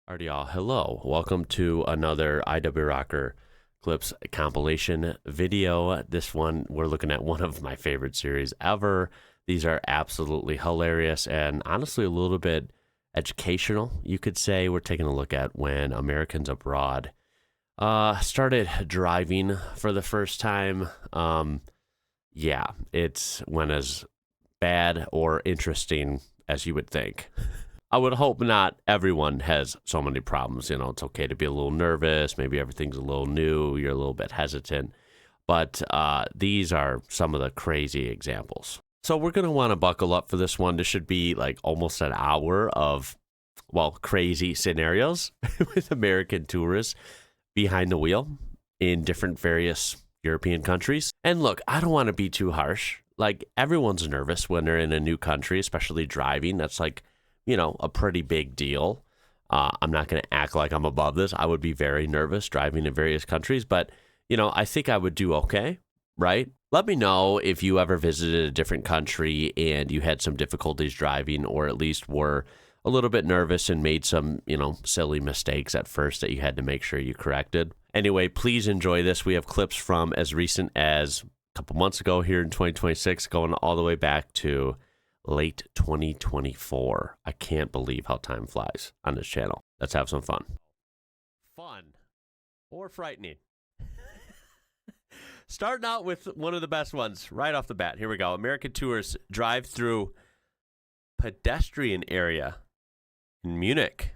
Alrighty, y'all. Hello. Welcome to another IWrocker clips compilation video. This one, we're looking at one of my favorite series ever. These are absolutely hilarious and honestly a little bit educational, you could say. We're taking a look at when Americans abroad started driving for the first time. Yeah, it's went as bad or interesting as you would think. I would hope not everyone has so many problems. You know, it's okay to be a little nervous. Maybe everything's a little new. You're a little bit hesitant. But these are some of the crazy examples. So we're going to want to buckle up for this one. This should be like almost an hour of, well, crazy scenarios with American tourists behind the wheel in different various European countries. And look, I don't want to be too harsh. Like, everyone's nervous when they're in a new country, especially driving. That's like, you know, a pretty big deal. I'm not going to act like I'm above this. I would be very nervous driving in various countries, but, you know, I think I would do okay, right? Let me know if you ever visited a different country and you had some difficulties driving, or at least were a little bit nervous and made some, you know, silly mistakes at first that you had to make sure you corrected. Anyway, please enjoy this. We have clips from as recent as a couple months ago here in 2026, going all the way back to late 2024. I can't believe how time flies on this channel. Let's have some fun. Fun or frightening? Starting out with one of the best ones right off the bat. Here we go. American tourists drive through pedestrian area in Munich.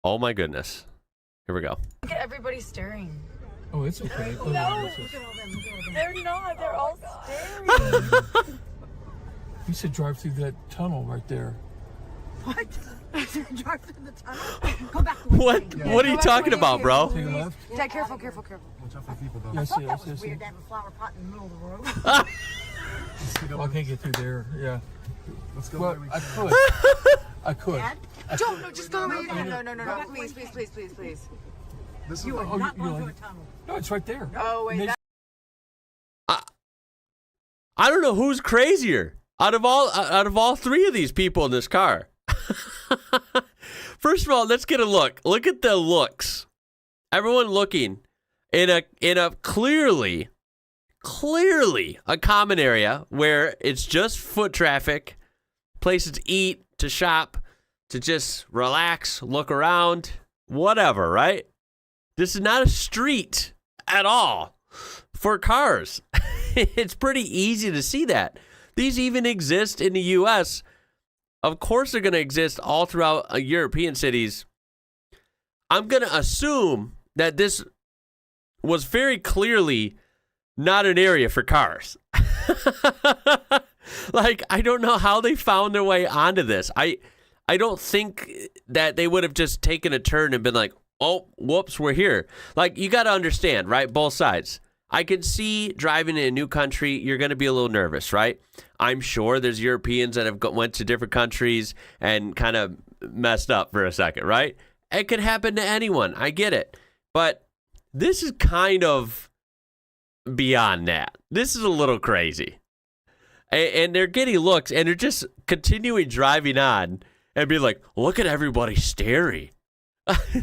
Oh my goodness. Here we go. Look at everybody staring. Oh, it's okay. No, look at all them. They're not. They're all staring. You should drive through that tunnel right there. What? Drive through the tunnel? Go back. What? Yeah. What are you talking about, bro? Take a left. Dad, careful. Watch out for people, though. I Yes, thought yes, that was yes. weird to have a flower pot in the middle of the road. Well, I can't get through there. Yeah. Let's go. Well, I could. I could. Dad? Don't, no, just go away. No. Please. This is You like, are not going you through a tunnel. No, it's right there. Oh, wait. And I don't know who's crazier out of all three of these people in this car. First of all, let's get a look. Look at the looks. Everyone looking in a clearly a common area where it's just foot traffic, places to eat, to shop, to just relax, look around, whatever, right? This is not a street at all for cars. It's pretty easy to see that. These even exist in the U.S. Of course they're going to exist all throughout European cities. I'm going to assume that this was very clearly not an area for cars. Like, I don't know how they found their way onto this. I don't think that they would have just taken a turn and been like, oh, whoops, we're here. Like, you got to understand, right? Both sides. I can see driving in a new country, you're going to be a little nervous, right? I'm sure there's Europeans that have went to different countries and kind of messed up for a second, right? It could happen to anyone. I get it. But this is kind of beyond that. This is a little crazy. And they're getting looks, and they're just continuing driving on and be like, look at everybody staring.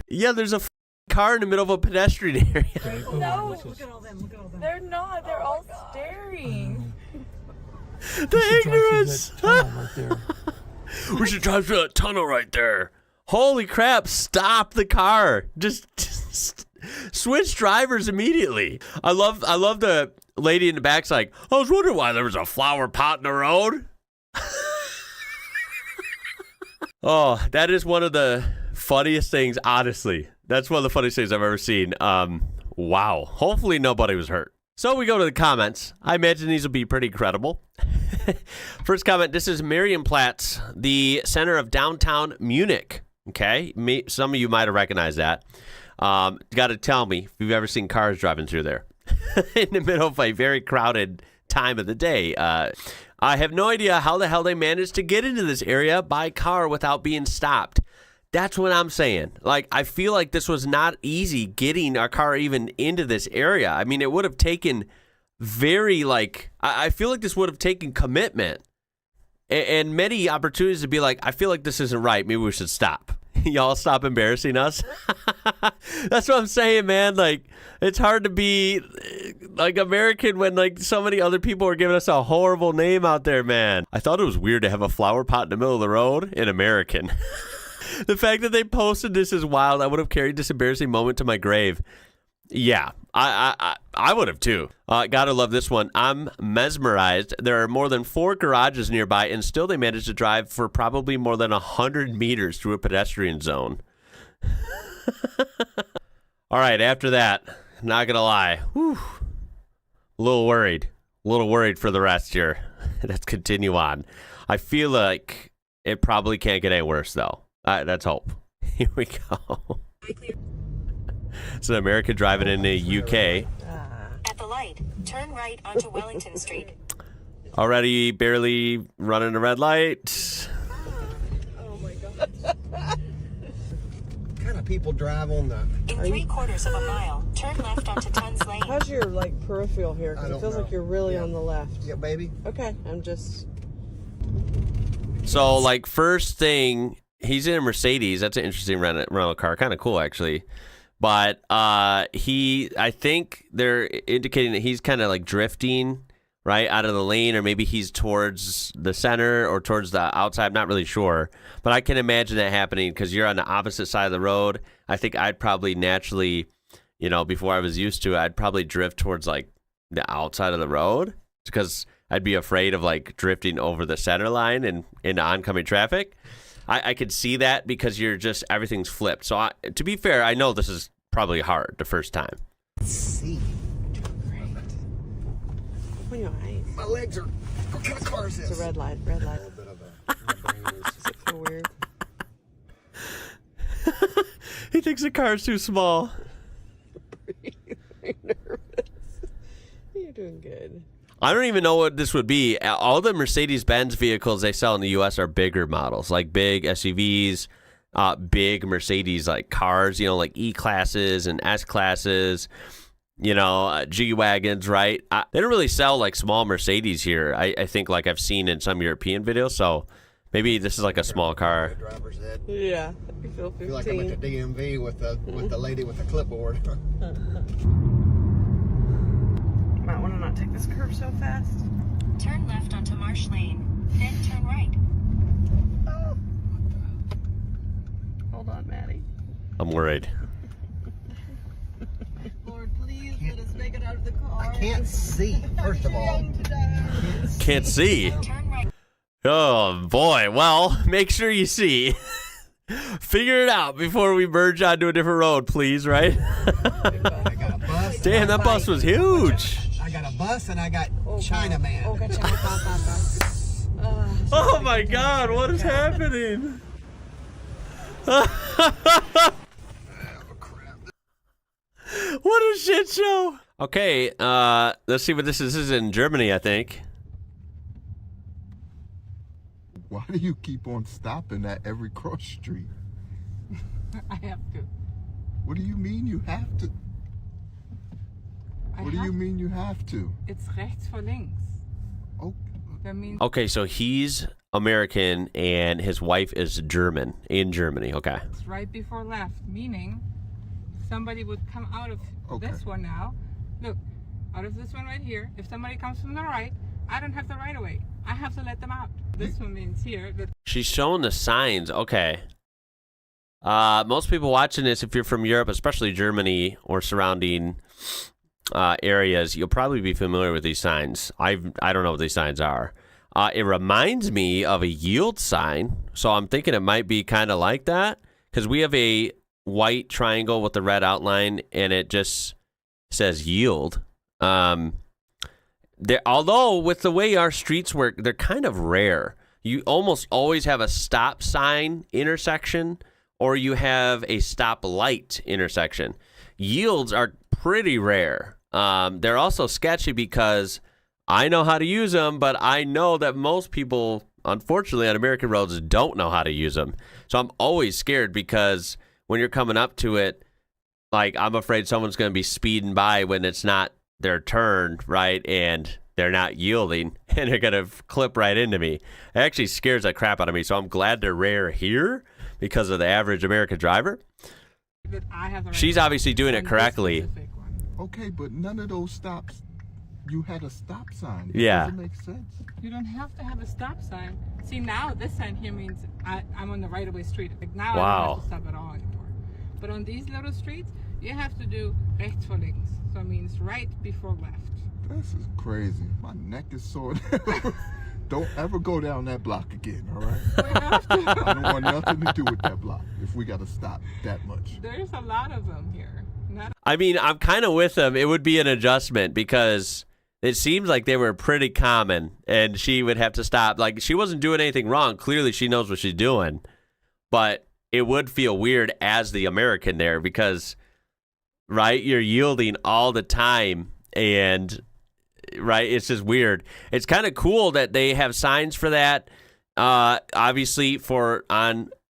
Yeah, there's a car in the middle of a pedestrian area. No, look at all them. They're not. They're all staring. The ignorance. Right there. We should drive through that tunnel right there. Holy crap, stop the car. Just switch drivers immediately. I love the lady in the back's like, I was wondering why there was a flower pot in the road. Oh, that is one of the funniest things, honestly. That's one of the funniest things I've ever seen. Wow. Hopefully nobody was hurt. So we go to the comments. I imagine these will be pretty credible. First comment, this is Marienplatz, the center of downtown Munich. Okay? Some of you might have recognized that. You got to tell me if you've ever seen cars driving through there in the middle of a very crowded time of the day. I have no idea how the hell they managed to get into this area by car without being stopped. That's what I'm saying. Like, I feel like this was not easy getting our car even into this area. I mean, it would have taken I feel like this would have taken commitment and many opportunities to be like, I feel like this isn't right. Maybe we should stop. y'all stop embarrassing us. That's what I'm saying, man. Like, it's hard to be like American when like so many other people are giving us a horrible name out there, man. I thought it was weird to have a flower pot in the middle of the road in American. The fact that they posted this is wild. I would have carried this embarrassing moment to my grave. Yeah, I would have too. Gotta love this one. I'm mesmerized. There are more than 4 garages nearby, and still they managed to drive for probably more than 100 meters through a pedestrian zone. All right, after that, not gonna lie, whew, a little worried for the rest here. Let's continue on. I feel like it probably can't get any worse though. Let's hope. Here we go. It's an American driving in the UK. At the light, turn right onto Wellington Street. Already barely running a red light. Oh my god. What kind of people drive on the... In 3/4 of a mile, turn left onto Tuns Lane. How's your like peripheral here? I Because it don't feels know. like you're really Yeah. on the left. Yeah, baby. Okay, I'm just. So, like, first thing, he's in a Mercedes. That's an interesting rental car. Kind of cool, actually. But I think they're indicating that he's kind of like drifting right out of the lane, or maybe he's towards the center or towards the outside. I'm not really sure, but I can imagine that happening because you're on the opposite side of the road. I think I'd probably naturally, before I was used to it, I'd probably drift towards like the outside of the road because I'd be afraid of like drifting over the center line and into oncoming traffic. I could see that because everything's flipped. So to be fair, I know this is probably hard the first time. Let's see. Open your eyes. My legs are... What kind of car is this? It's a red light. Red light. A little bit of a... my brain is- Does it feel weird? He thinks the car's too small. Very nervous. You're doing good. I don't even know what this would be. All the Mercedes-Benz vehicles they sell in the U.S. are bigger models, like big SUVs, big Mercedes like cars, like E-classes and S-classes, G-Wagons, right? They don't really sell like small Mercedes here, I think, like I've seen in some European videos. So maybe this is like a small car. Driver's ed. Yeah, you feel 15. I feel like I'm at the DMV with the lady with the clipboard. Might want to not take this curve so fast. Turn left onto Marsh Lane, then turn right. Hold on, Maddie. I'm worried. Lord, please let us make it out of the car. I can't see, first of all. Can't see. Turn right. Oh, boy. Well, make sure you see. Figure it out before we merge onto a different road, please, right? I got a bus. Damn, that bus was huge. I got a bus and I got Chinaman. Oh, gotcha. Oh, my God. What is happening? What a shit show. Okay, let's see what this is. This is in Germany, I think. Why do you keep on stopping at every cross street? I have to. What do you mean you have to? What do you mean you have to? It's rechts for links. Oh, That means Okay, so he's American and his wife is German, in Germany. Okay. it's right before left, meaning somebody would come out of this one now. Look, out of this one right here. If somebody comes from the right, I don't have the right of way. I have to let them out. This one means here that She's showing the signs. Okay. Most people watching this, if you're from Europe, especially Germany or surrounding areas, you'll probably be familiar with these signs. I don't know what these signs are. It reminds me of a yield sign, so I'm thinking it might be kind of like that because we have a white triangle with the red outline, and it just says yield. Although with the way our streets work, they're kind of rare. You almost always have a stop sign intersection, or you have a stop light intersection. Yields are pretty rare. They're also sketchy because I know how to use them, but I know that most people, unfortunately, on American roads don't know how to use them. So I'm always scared because when you're coming up to it, like I'm afraid someone's going to be speeding by when it's not their turn, right? And they're not yielding, and they're going to clip right into me. It actually scares the crap out of me. So I'm glad they're rare here because of the average American driver. But I have the right She's of way obviously doing on it this correctly. specific one. Okay, but none of those stops, you had a stop sign. Yeah. Doesn't make sense. You don't have to have a stop sign. See, now this sign here means I'm on the right-of-way street. Like now I Wow. don't have to stop at all anymore. But on these little streets, you have to do rechts voor links. So it means right before left. This is crazy. My neck is sore. Don't ever go down that block again, all right? We have to. I don't want nothing to do with that block if we got to stop that much. There's a lot of them here. Not I mean, I'm kind of with them. It would be an adjustment because it seems like they were pretty common, and she would have to stop. Like, she wasn't doing anything wrong. Clearly, she knows what she's doing. But it would feel weird as the American there because, right, you're yielding all the time, and, right, it's just weird. It's kind of cool that they have signs for that. Obviously,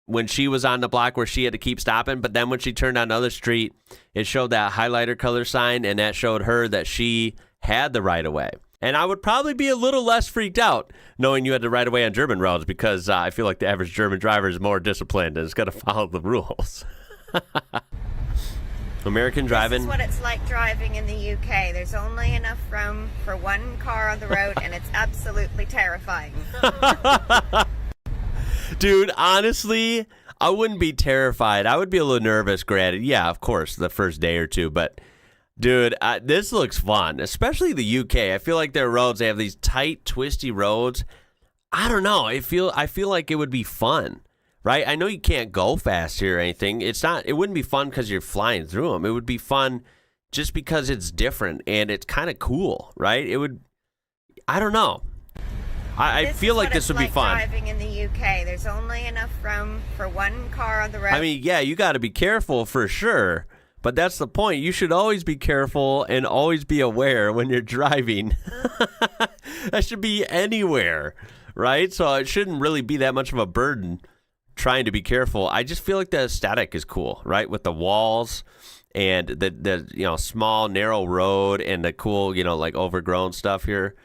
when she was on the block where she had to keep stopping, but then when she turned on another street, it showed that highlighter color sign, and that showed her that she had the right of way. And I would probably be a little less freaked out knowing you had the right of way on German roads because I feel like the average German driver is more disciplined and is going to follow the rules. American driving. This is what it's like driving in the UK. There's only enough room for one car on the road, and it's absolutely terrifying. Dude, honestly, I wouldn't be terrified. I would be a little nervous, granted. Yeah, of course, the first day or two. But, dude, this looks fun, especially the UK. I feel like their roads, they have these tight, twisty roads. I don't know. I feel like it would be fun, right? I know you can't go fast here or anything. It wouldn't be fun because you're flying through them. It would be fun just because it's different and it's kind of cool, right? I don't know. I feel like this would be fun. Driving in the UK, there's only enough room for one car on the road. I mean, yeah, you got to be careful for sure, but that's the point. You should always be careful and always be aware when you're driving. That should be anywhere, right? So it shouldn't really be that much of a burden trying to be careful. I just feel like the aesthetic is cool, right? With the walls and the small narrow road and the cool like overgrown stuff here.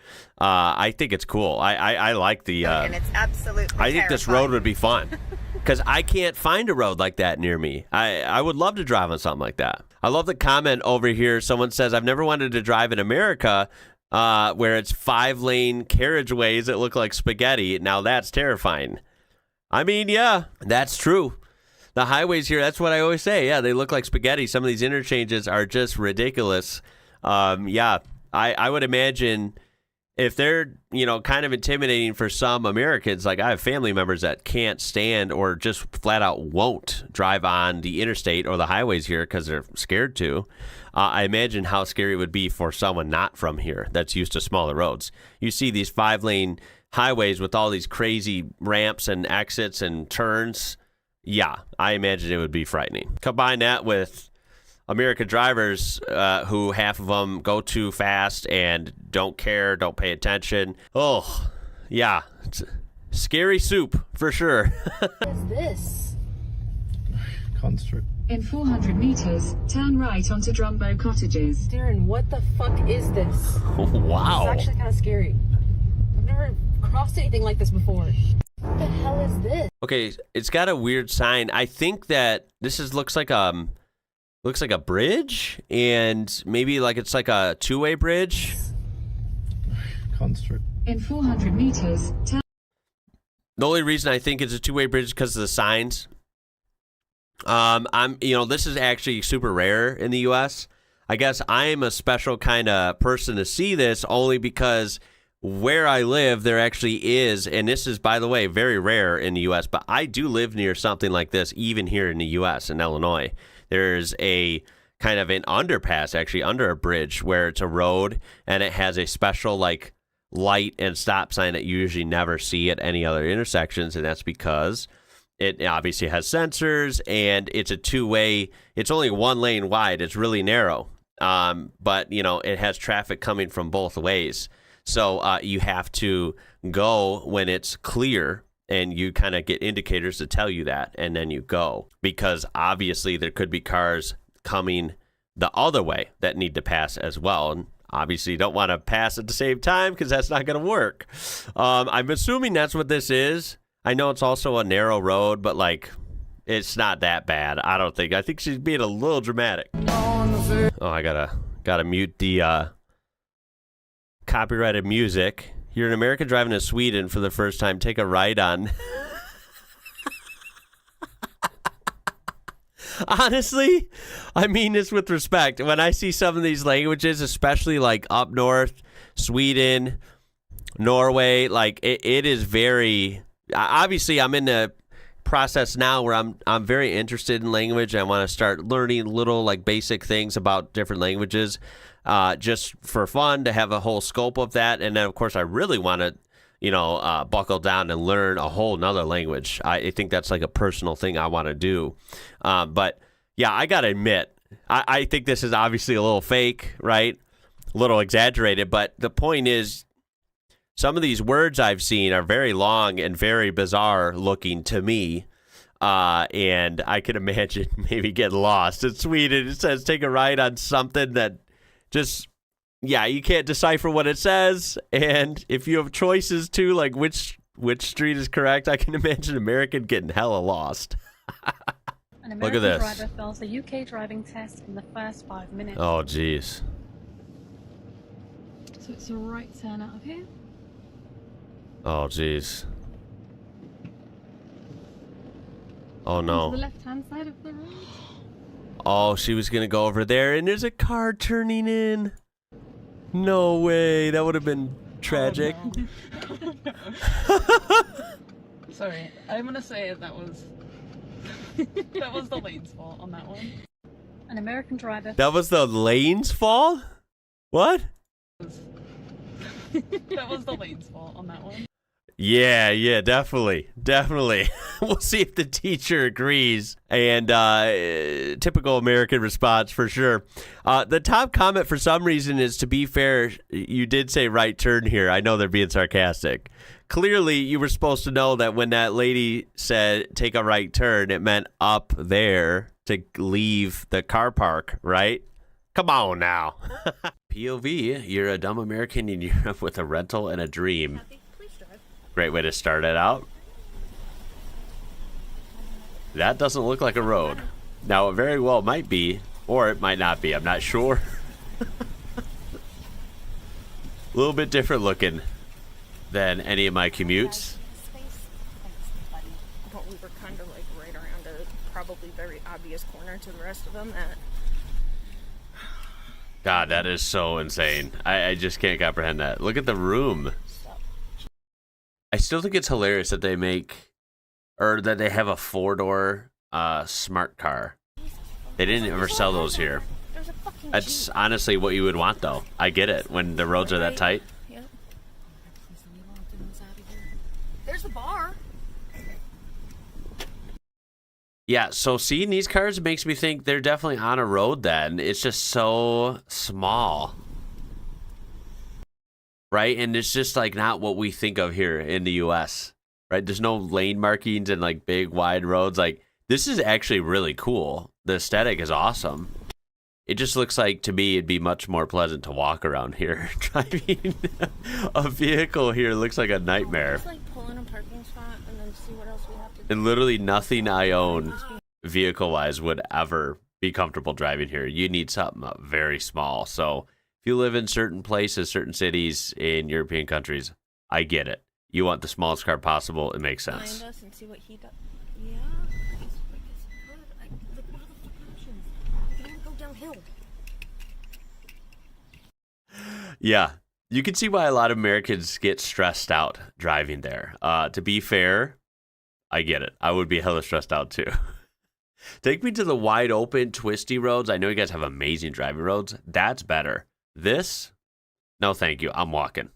I think it's cool. I like the. And it's absolutely. I think this road would be fun because I can't find a road like that near me. I would love to drive on something like that. I love the comment over here. Someone says, "I've never wanted to drive in America, where it's 5-lane carriageways that look like spaghetti. Now that's terrifying." I mean, yeah, that's true. The highways here, that's what I always say. Yeah, they look like spaghetti. Some of these interchanges are just ridiculous. Yeah, I would imagine if they're, kind of intimidating for some Americans, like I have family members that can't stand or just flat out won't drive on the interstate or the highways here because they're scared to. I imagine how scary it would be for someone not from here that's used to smaller roads. You see these 5-lane highways with all these crazy ramps and exits and turns. Yeah, I imagine it would be frightening. Combine that with American drivers who half of them go too fast and don't care, don't pay attention. Oh, yeah. It's scary soup, for sure. What is this? Construct. In 400 meters, turn right onto Drumbo Cottages. Darren, what the fuck is this? Wow. It's actually kind of scary. I've never crossed anything like this before. What the hell is this? Okay, it's got a weird sign. I think that this looks like a bridge, and maybe it's like a two-way bridge. Construct. In 400 meters, turn. The only reason I think it's a two-way bridge is because of the signs. This is actually super rare in the U.S. I guess I'm a special kind of person to see this only because where I live, there actually is, and this is, by the way, very rare in the U.S., but I do live near something like this, even here in the U.S., in Illinois. There's a kind of an underpass, actually, under a bridge, where it's a road, and it has a special, light and stop sign that you usually never see at any other intersections, and that's because it obviously has sensors, and it's a two-way. It's only 1 lane wide. It's really narrow, but, it has traffic coming from both ways. So you have to go when it's clear, and you kind of get indicators to tell you that, and then you go. Because obviously there could be cars coming the other way that need to pass as well. And obviously you don't want to pass at the same time because that's not going to work. I'm assuming that's what this is. I know it's also a narrow road, but It's not that bad. I don't think. I think she's being a little dramatic. Oh, I gotta mute the copyrighted music. You're an American driving to Sweden for the first time. Take a ride on. Honestly, I mean this with respect. When I see some of these languages, especially like up north, Sweden, Norway, like it is very. Obviously, I'm in the process now where I'm very interested in language. I want to start learning little like basic things about different languages, just for fun, to have a whole scope of that. And then of course I really want to, buckle down and learn a whole nother language. I think that's like a personal thing I want to do. But yeah, I gotta admit, I think this is obviously a little fake, right? A little exaggerated, but the point is, some of these words I've seen are very long and very bizarre looking to me. And I can imagine maybe getting lost. In Sweden, it says take a ride on something that just, you can't decipher what it says. And if you have choices too, like which street is correct, I can imagine American getting hella lost. An Look at American this. driver fails the UK driving test in the first 5 minutes. Oh, jeez. So it's a right turn out of here. Oh, jeez. Oh, To the no. left-hand side of the road. Oh, she was going to go over there, and there's a car turning in. No way. That would have been tragic. Sorry, I'm gonna say that was the lane's fault on that one. An American driver. That was the lane's fault? What? That was the lane's fault on that one. Yeah, definitely. We'll see if the teacher agrees. And typical American response for sure. The top comment for some reason is, to be fair, you did say right turn here. I know they're being sarcastic. Clearly, you were supposed to know that when that lady said take a right turn, it meant up there to leave the car park, right? Come on now. POV, you're a dumb American in Europe with a rental and a dream. Great way to start it out. That doesn't look like a road. Now, it very well might be, or it might not be. I'm not sure. A little bit different looking than any of my commutes. But we were kind of like right around a probably very obvious corner to the rest of them. God, that is so insane. I just can't comprehend that. Look at the room. I still think it's hilarious that they that they have a 4-door smart car. They didn't ever sell those here. That's honestly what you would want, though. I get it when the roads are that tight. Yep. There's a bar. Yeah, so seeing these cars makes me think they're definitely on a road then. It's just so small. Right? And it's just like not what we think of here in the US. Right? There's no lane markings and like big wide roads. Like, this is actually really cool. The aesthetic is awesome. It just looks like, to me, it'd be much more pleasant to walk around here. Driving a vehicle here looks like a nightmare. Just like pull in a parking spot and then see what else we have to do. And literally nothing I own vehicle-wise would ever be comfortable driving here. You need something very small. So if you live in certain places, certain cities in European countries, I get it. You want the smallest car possible. It makes sense. Find us and see what he does. Yeah. What are the fucking options? We can only go downhill. Yeah. You can see why a lot of Americans get stressed out driving there. To be fair, I get it. I would be hella stressed out too. Take me to the wide open, twisty roads. I know you guys have amazing driving roads. That's better. This? No, thank you. I'm walking.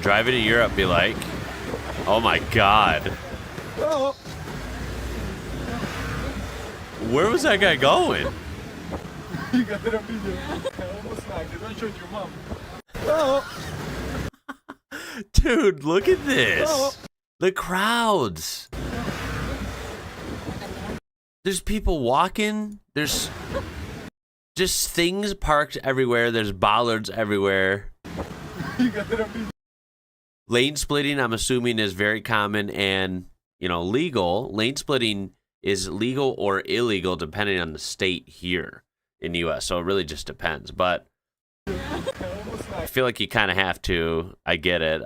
Driving to Europe, be like, oh my God. Where was that guy going? You got it up in there. I almost snagged it. Don't show your mom. Dude, look at this. The crowds. There's people walking. There's just things parked everywhere. There's bollards everywhere. You got it up in there. Lane splitting, I'm assuming, is very common and, legal. Lane splitting is legal or illegal depending on the state here in the U.S. So it really just depends. But I feel like you kind of have to. I get it.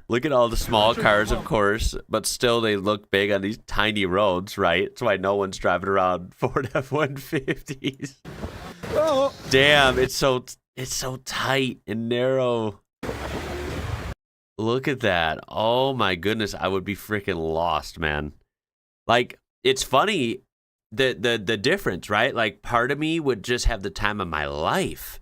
Look at all the small cars, of course, but still they look big on these tiny roads, right? That's why no one's driving around Ford F-150s. Oh. Damn, it's so tight and narrow. Look at that. Oh my goodness, I would be freaking lost, man. Like, it's funny the difference, right? Like, part of me would just have the time of my life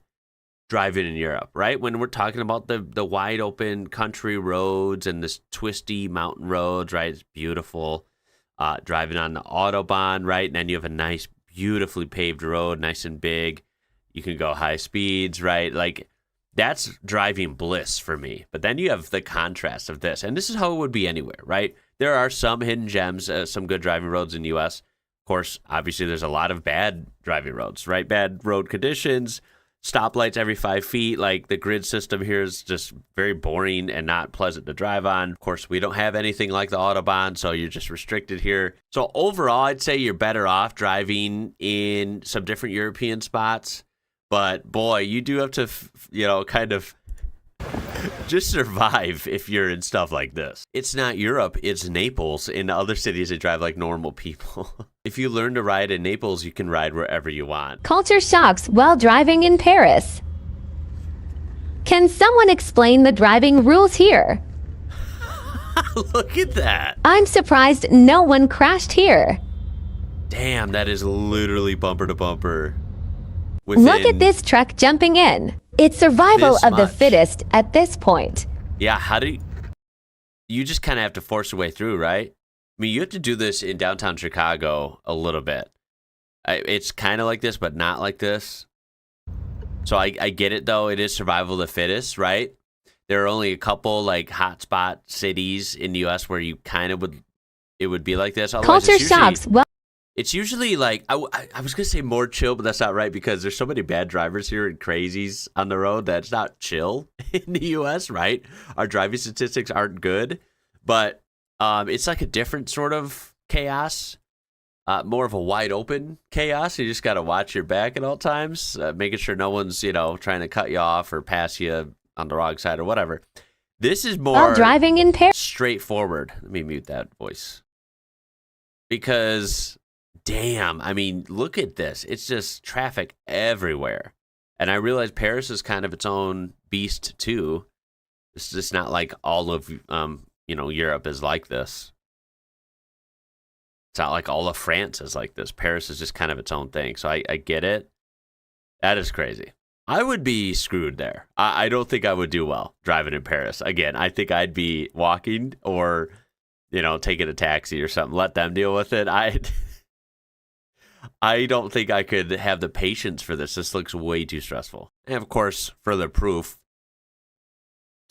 driving in Europe, right? When we're talking about the wide open country roads and this twisty mountain roads, right? It's beautiful. Driving on the Autobahn, right? And then you have a nice, beautifully paved road, nice and big. You can go high speeds, right? Like, that's driving bliss for me. But then you have the contrast of this. And this is how it would be anywhere, right? There are some hidden gems, some good driving roads in the U.S. Of course, obviously, there's a lot of bad driving roads, right? Bad road conditions, stoplights every 5 feet. Like, the grid system here is just very boring and not pleasant to drive on. Of course, we don't have anything like the Autobahn, so you're just restricted here. So overall, I'd say you're better off driving in some different European spots. But boy, you do have to, kind of just survive if you're in stuff like this. It's not Europe, it's Naples. In other cities, they drive like normal people. If you learn to ride in Naples, you can ride wherever you want. Culture shocks while driving in Paris. Can someone explain the driving rules here? Look at that. I'm surprised no one crashed here. Damn, that is literally bumper to bumper. Look at this truck jumping in. It's survival of the fittest at this point. Yeah, how do you just kind of have to force your way through, right? I mean, you have to do this in downtown Chicago a little bit. It's kind of like this, but not like this. So I get it, though. It is survival of the fittest, right? There are only a couple like hotspot cities in the U.S. where you kind of would be like this. Otherwise, Culture shocks. It's usually like, I was going to say more chill, but that's not right because there's so many bad drivers here and crazies on the road that it's not chill in the U.S., right? Our driving statistics aren't good, but it's like a different sort of chaos, more of a wide open chaos. You just got to watch your back at all times, making sure no one's, trying to cut you off or pass you on the wrong side or whatever. This is more driving in Paris. Straightforward. Let me mute that voice. Because... damn, I mean, look at this. It's just traffic everywhere. And I realize Paris is kind of its own beast, too. It's just not like all of, Europe is like this. It's not like all of France is like this. Paris is just kind of its own thing. So I get it. That is crazy. I would be screwed there. I don't think I would do well driving in Paris. Again, I think I'd be walking or, taking a taxi or something. Let them deal with it. I don't think I could have the patience for this. This looks way too stressful. And of course, further proof,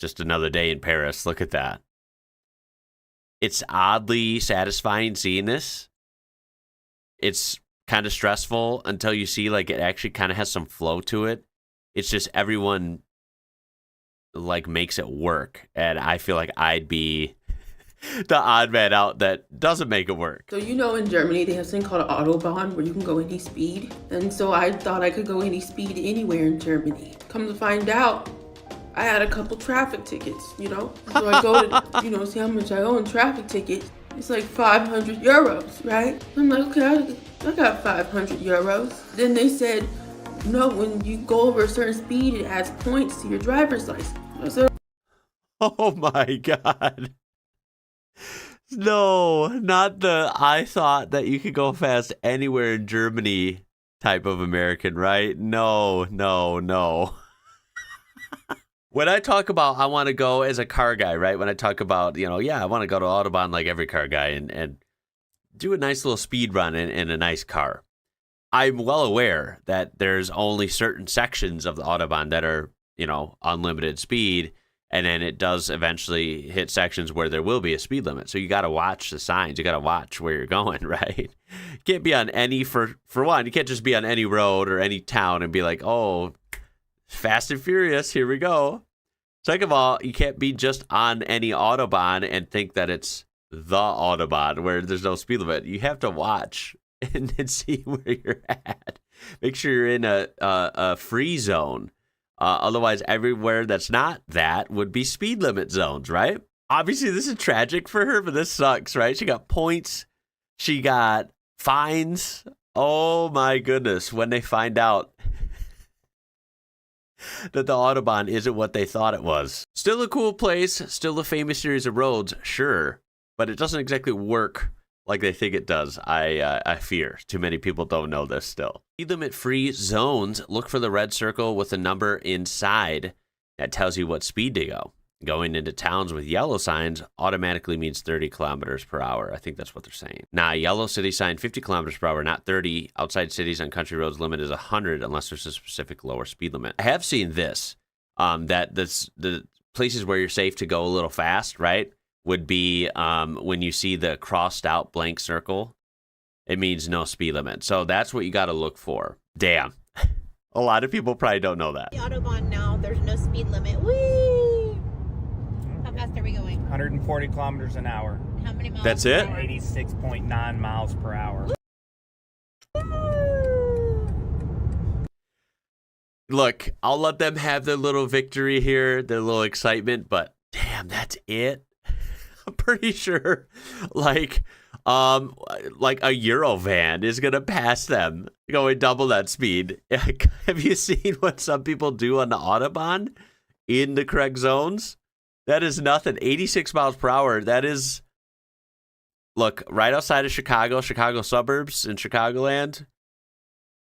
just another day in Paris. Look at that. It's oddly satisfying seeing this. It's kind of stressful until you see like it actually kind of has some flow to it. It's just everyone like makes it work. And I feel like I'd be the odd man out that doesn't make it work. So in Germany they have something called an Autobahn where you can go any speed. And so I thought I could go any speed anywhere in Germany. Come to find out, I had a couple traffic tickets, So I go to, see how much I owe in traffic tickets. It's like 500 euros, right? I'm like, okay, I got 500 euros. Then they said, no, when you go over a certain speed, it adds points to your driver's license. I said, oh my God. No, not the I thought that you could go fast anywhere in Germany type of American, right? No. When I talk about I want to go as a car guy, right? When I talk about, I want to go to Autobahn like every car guy and do a nice little speed run in a nice car. I'm well aware that there's only certain sections of the Autobahn that are, unlimited speed. And then it does eventually hit sections where there will be a speed limit. So you got to watch the signs. You got to watch where you're going, right? You can't be on any, for one, you can't just be on any road or any town and be like, oh, Fast and Furious, here we go. Second of all, you can't be just on any Autobahn and think that it's the Autobahn where there's no speed limit. You have to watch and then see where you're at. Make sure you're in a free zone. Otherwise, everywhere that's not that would be speed limit zones, right? Obviously, this is tragic for her, but this sucks, right? She got points. She got fines. Oh, my goodness. When they find out that the Autobahn isn't what they thought it was. Still a cool place. Still a famous series of roads, sure. But it doesn't exactly work like they think it does. I fear. Too many people don't know this still. Speed limit free zones. Look for the red circle with a number inside that tells you what speed to go. Going into towns with yellow signs automatically means 30 kilometers per hour. I think that's what they're saying. Now, yellow city sign, 50 kilometers per hour, not 30. Outside cities on country roads, limit is 100 unless there's a specific lower speed limit. I have seen this, that the places where you're safe to go a little fast, right, would be when you see the crossed out blank circle. It means no speed limit. So that's what you got to look for. Damn. A lot of people probably don't know that. The Autobahn now, there's no speed limit. Whee! How fast are we going? 140 kilometers an hour. How many miles? That's it? 86.9 miles per hour. Look, I'll let them have their little victory here, their little excitement, but damn, that's it. I'm pretty sure like a Euro van is gonna pass them going double that speed. Have you seen what some people do on the Autobahn in the correct zones? That is nothing. 86 miles per hour. That is, look, right outside of Chicago suburbs in Chicagoland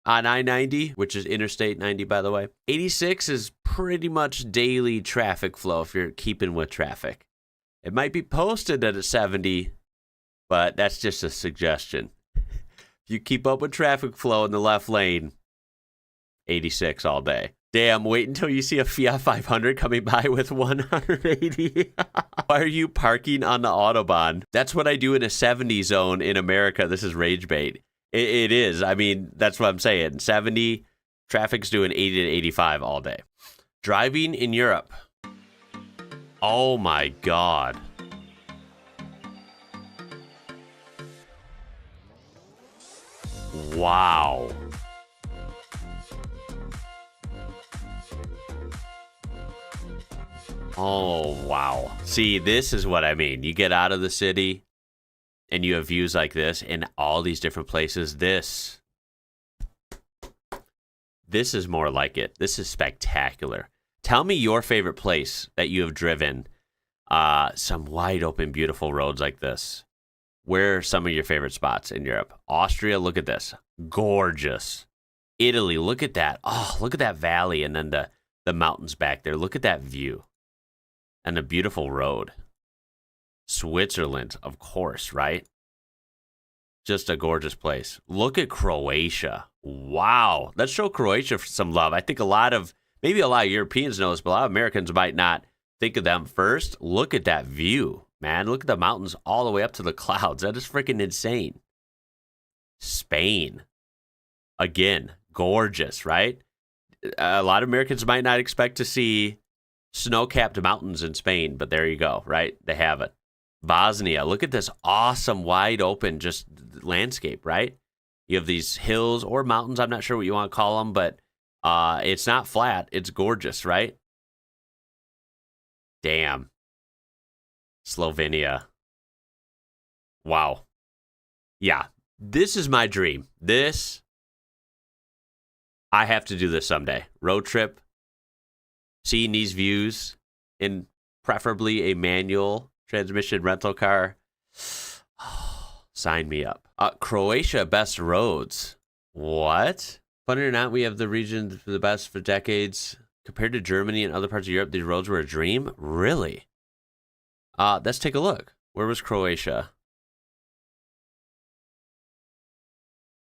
on I-90, which is Interstate 90, by the way. 86 is pretty much daily traffic flow if you're keeping with traffic. It might be posted at a 70, but that's just a suggestion. If you keep up with traffic flow in the left lane, 86 all day. Damn, wait until you see a Fiat 500 coming by with 180. Why are you parking on the Autobahn? That's what I do in a 70 zone in America. This is rage bait. It is. I mean, that's what I'm saying. 70, traffic's doing 80 to 85 all day. Driving in Europe. Oh my God. Wow. Oh, wow. See, this is what I mean. You get out of the city and you have views like this in all these different places. This is more like it. This is spectacular. Tell me your favorite place that you have driven. Some wide open, beautiful roads like this. Where are some of your favorite spots in Europe? Austria, look at this. Gorgeous. Italy, look at that. Oh, look at that valley and then the mountains back there. Look at that view. And a beautiful road. Switzerland, of course, right? Just a gorgeous place. Look at Croatia. Wow. Let's show Croatia some love. I think maybe a lot of Europeans know this, but a lot of Americans might not think of them first. Look at that view, man. Look at the mountains all the way up to the clouds. That is freaking insane. Spain. Again, gorgeous, right? A lot of Americans might not expect to see snow-capped mountains in Spain, but there you go, right? They have it. Bosnia, look at this awesome, wide open, just landscape, right? You have these hills or mountains, I'm not sure what you want to call them, but it's not flat. It's gorgeous, right? Damn. Slovenia. Wow. Yeah, this is my dream. I have to do this someday. Road trip. Seeing these views in preferably a manual transmission rental car. Oh, sign me up. Croatia, best roads. What? Funny or not, we have the region for the best for decades. Compared to Germany and other parts of Europe, these roads were a dream? Really? Let's take a look. Where was Croatia?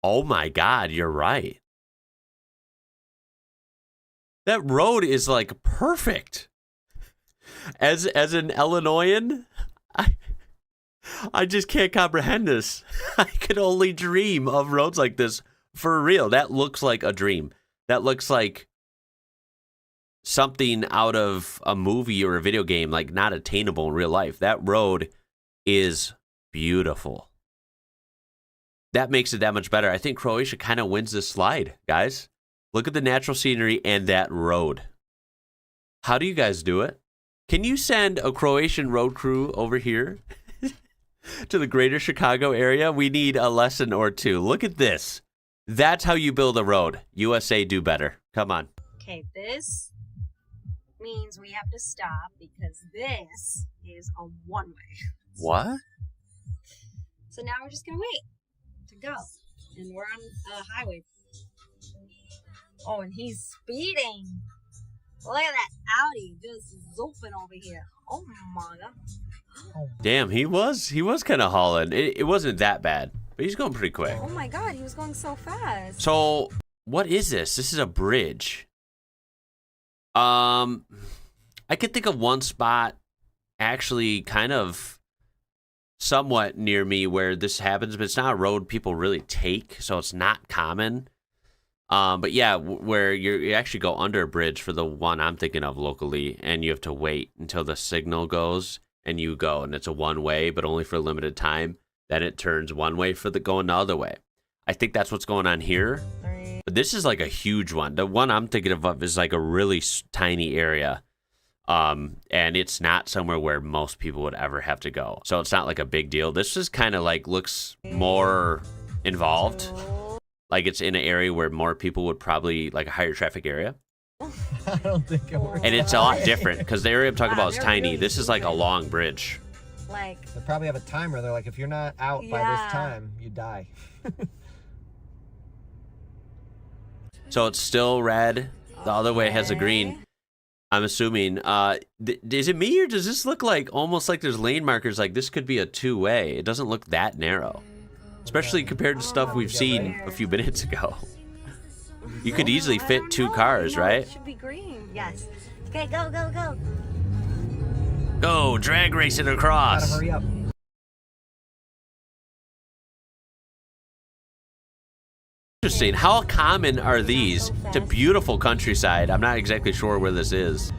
Oh my God, you're right. That road is like perfect. As an Illinoisan, I just can't comprehend this. I could only dream of roads like this for real. That looks like a dream. That looks like something out of a movie or a video game, like not attainable in real life. That road is beautiful. That makes it that much better. I think Croatia kind of wins this slide, guys. Look at the natural scenery and that road. How do you guys do it? Can you send a Croatian road crew over here to the greater Chicago area? We need a lesson or two. Look at this. That's how you build a road. USA, do better. Come on. Okay, this means we have to stop because this is a one-way. What? So now we're just gonna wait to go, and we're on a highway. Oh, and he's speeding. Look at that Audi just zooping over here. Oh my god. Damn, he was kind of hauling. It wasn't that bad, but he's going pretty quick. Oh my god, he was going so fast. So, what is this? This is a bridge. I could think of one spot actually kind of somewhat near me where this happens, but it's not a road people really take, so it's not common. But yeah, where you actually go under a bridge for the one I'm thinking of locally, and you have to wait until the signal goes and you go, and it's a one way, but only for a limited time. Then it turns one way for the going the other way. I think that's what's going on here. But this is like a huge one. The one I'm thinking of is like a really tiny area. And it's not somewhere where most people would ever have to go. So it's not like a big deal. This is kind of like looks more involved. Like it's in an area where more people would probably, like a higher traffic area. I don't think it works. And it's a lot different because the area I'm talking about is tiny. This is like a long bridge. Like, they probably have a timer. They're like, if you're not out by this time, you die. So it's still red. The other way has a green. I'm assuming. Is it me or does this look like almost like there's lane markers? Like this could be a two-way. It doesn't look that narrow, especially compared to stuff we've seen a few minutes ago. You could easily fit two cars, right? It should be green. Yes. Okay, go, go, go. Go, drag race it across. Gotta hurry up. Interesting. How common are these to beautiful countryside? I'm not exactly sure where this is.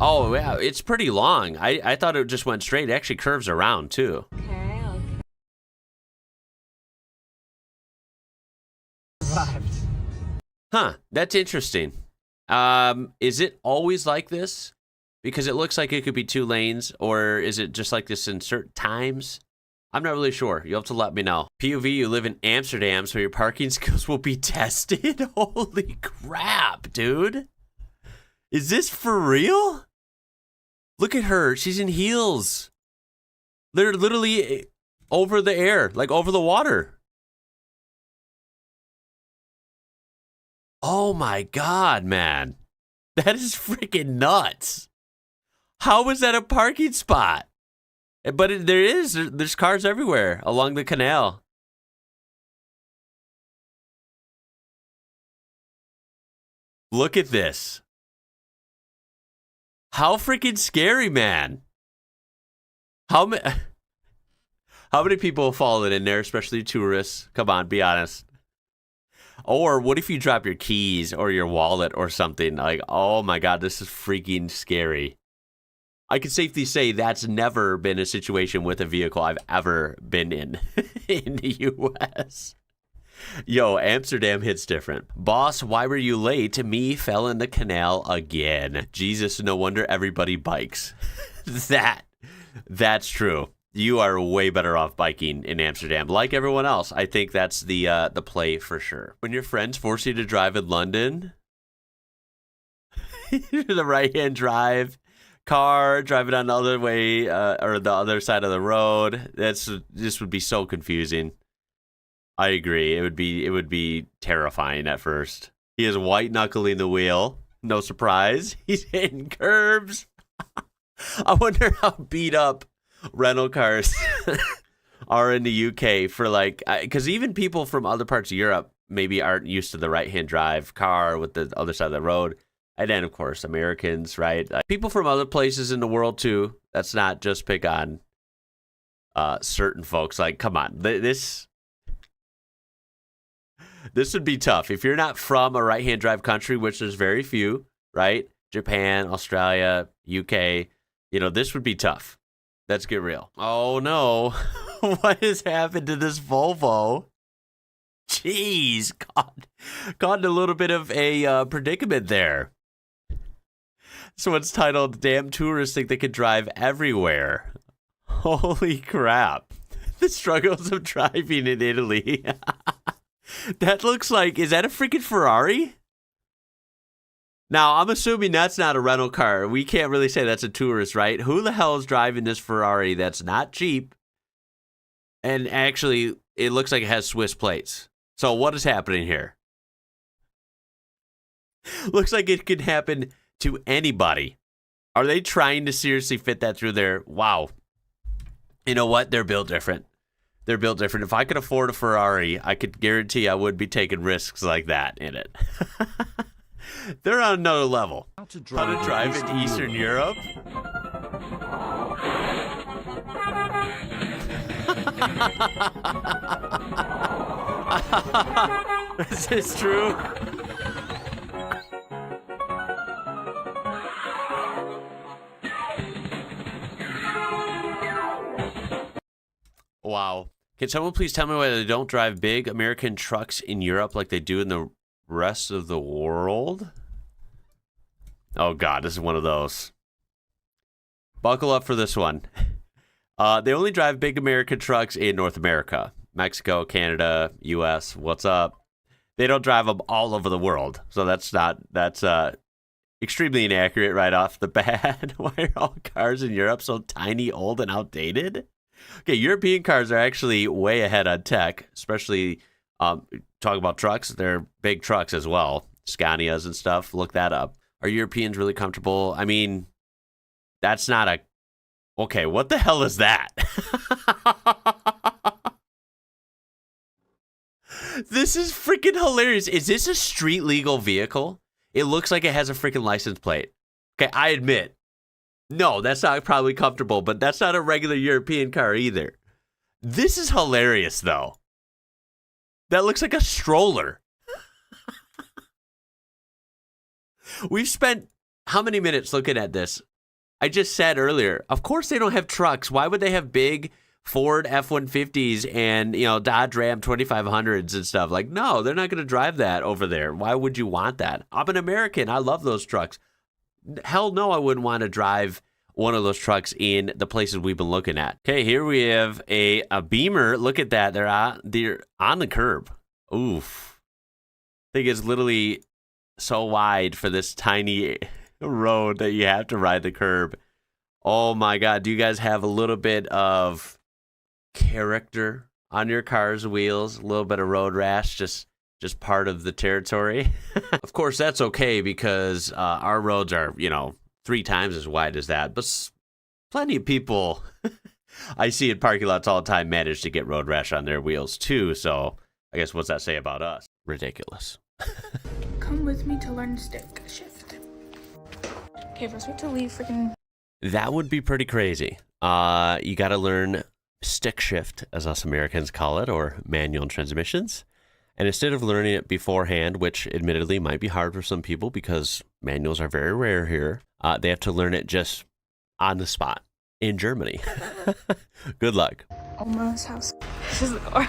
Oh, yeah, it's pretty long. I thought it just went straight. It actually curves around, too. Okay. Survived. Huh, that's interesting. Is it always like this? Because it looks like it could be two lanes, or is it just like this in certain times? I'm not really sure. You'll have to let me know. POV, you live in Amsterdam, so your parking skills will be tested? Holy crap, dude. Is this for real? Look at her. She's in heels. They're literally over the air, like over the water. Oh my God, man. That is freaking nuts. How is that a parking spot? But there's cars everywhere along the canal. Look at this. How freaking scary, man. How many people have fallen in there, especially tourists? Come on, be honest. Or what if you drop your keys or your wallet or something? Like, oh my God, this is freaking scary. I can safely say that's never been a situation with a vehicle I've ever been in the U.S. Yo, Amsterdam hits different. Boss, why were you late? Me fell in the canal again. Jesus, no wonder everybody bikes. That's true. You are way better off biking in Amsterdam. Like everyone else, I think that's the play for sure. When your friends force you to drive in London, the right-hand drive, car driving on the other way or the other side of the road, this would be so confusing. I agree. It would be terrifying at first. He is white knuckling the wheel. No surprise. He's hitting curbs. I wonder how beat up rental cars are in the UK for like, because even people from other parts of Europe maybe aren't used to the right-hand drive car with the other side of the road. And then, of course, Americans, right? People from other places in the world, too. That's not just pick on certain folks. Like, come on. This would be tough. If you're not from a right-hand drive country, which there's very few, right? Japan, Australia, UK, this would be tough. Let's get real. Oh, no. What has happened to this Volvo? Jeez, caught in a little bit of a predicament there. So it's titled, Damn Tourists Think They Could Drive Everywhere. Holy crap. The struggles of driving in Italy. That looks like, is that a freaking Ferrari? Now, I'm assuming that's not a rental car. We can't really say that's a tourist, right? Who the hell is driving this Ferrari that's not cheap? And actually, it looks like it has Swiss plates. So what is happening here? Looks like it could happen to anybody. Are they trying to seriously fit that through there? Wow. You know what? They're built different. They're built different. If I could afford a Ferrari, I could guarantee I would be taking risks like that in it. They're on another level. How to drive in Eastern Europe? Is this true? Wow. Can someone please tell me why they don't drive big American trucks in Europe like they do in the rest of the world? Oh, God, this is one of those. Buckle up for this one. They only drive big American trucks in North America. Mexico, Canada, U.S., what's up? They don't drive them all over the world. So that's extremely inaccurate right off the bat. Why are all cars in Europe so tiny, old, and outdated? Okay, European cars are actually way ahead on tech, especially talk about trucks. They're big trucks as well. Scanias and stuff. Look that up. Are Europeans really comfortable? I mean, that's not a... Okay, what the hell is that? This is freaking hilarious. Is this a street legal vehicle? It looks like it has a freaking license plate. Okay, I admit. No, that's not probably comfortable, but that's not a regular European car either. This is hilarious, though. That looks like a stroller. We've spent how many minutes looking at this? I just said earlier, of course they don't have trucks. Why would they have big Ford F-150s and, Dodge Ram 2500s and stuff? Like, no, they're not going to drive that over there. Why would you want that? I'm an American. I love those trucks. Hell no, I wouldn't want to drive one of those trucks in the places we've been looking at. Okay, here we have a Beamer. Look at that. They're on the curb. Oof. I think it's literally so wide for this tiny road that you have to ride the curb. Oh my God. Do you guys have a little bit of character on your car's wheels? A little bit of road rash, just part of the territory. Of course, that's okay because our roads are, 3 times as wide as that. But plenty of people I see in parking lots all the time manage to get road rash on their wheels too. So I guess what's that say about us? Ridiculous. Come with me to learn stick shift. Okay, first we have to leave freaking... That would be pretty crazy. You got to learn stick shift, as us Americans call it, or manual transmissions. And instead of learning it beforehand, which admittedly might be hard for some people because manuals are very rare here, they have to learn it just on the spot in Germany. Good luck. Almost house. This is the door.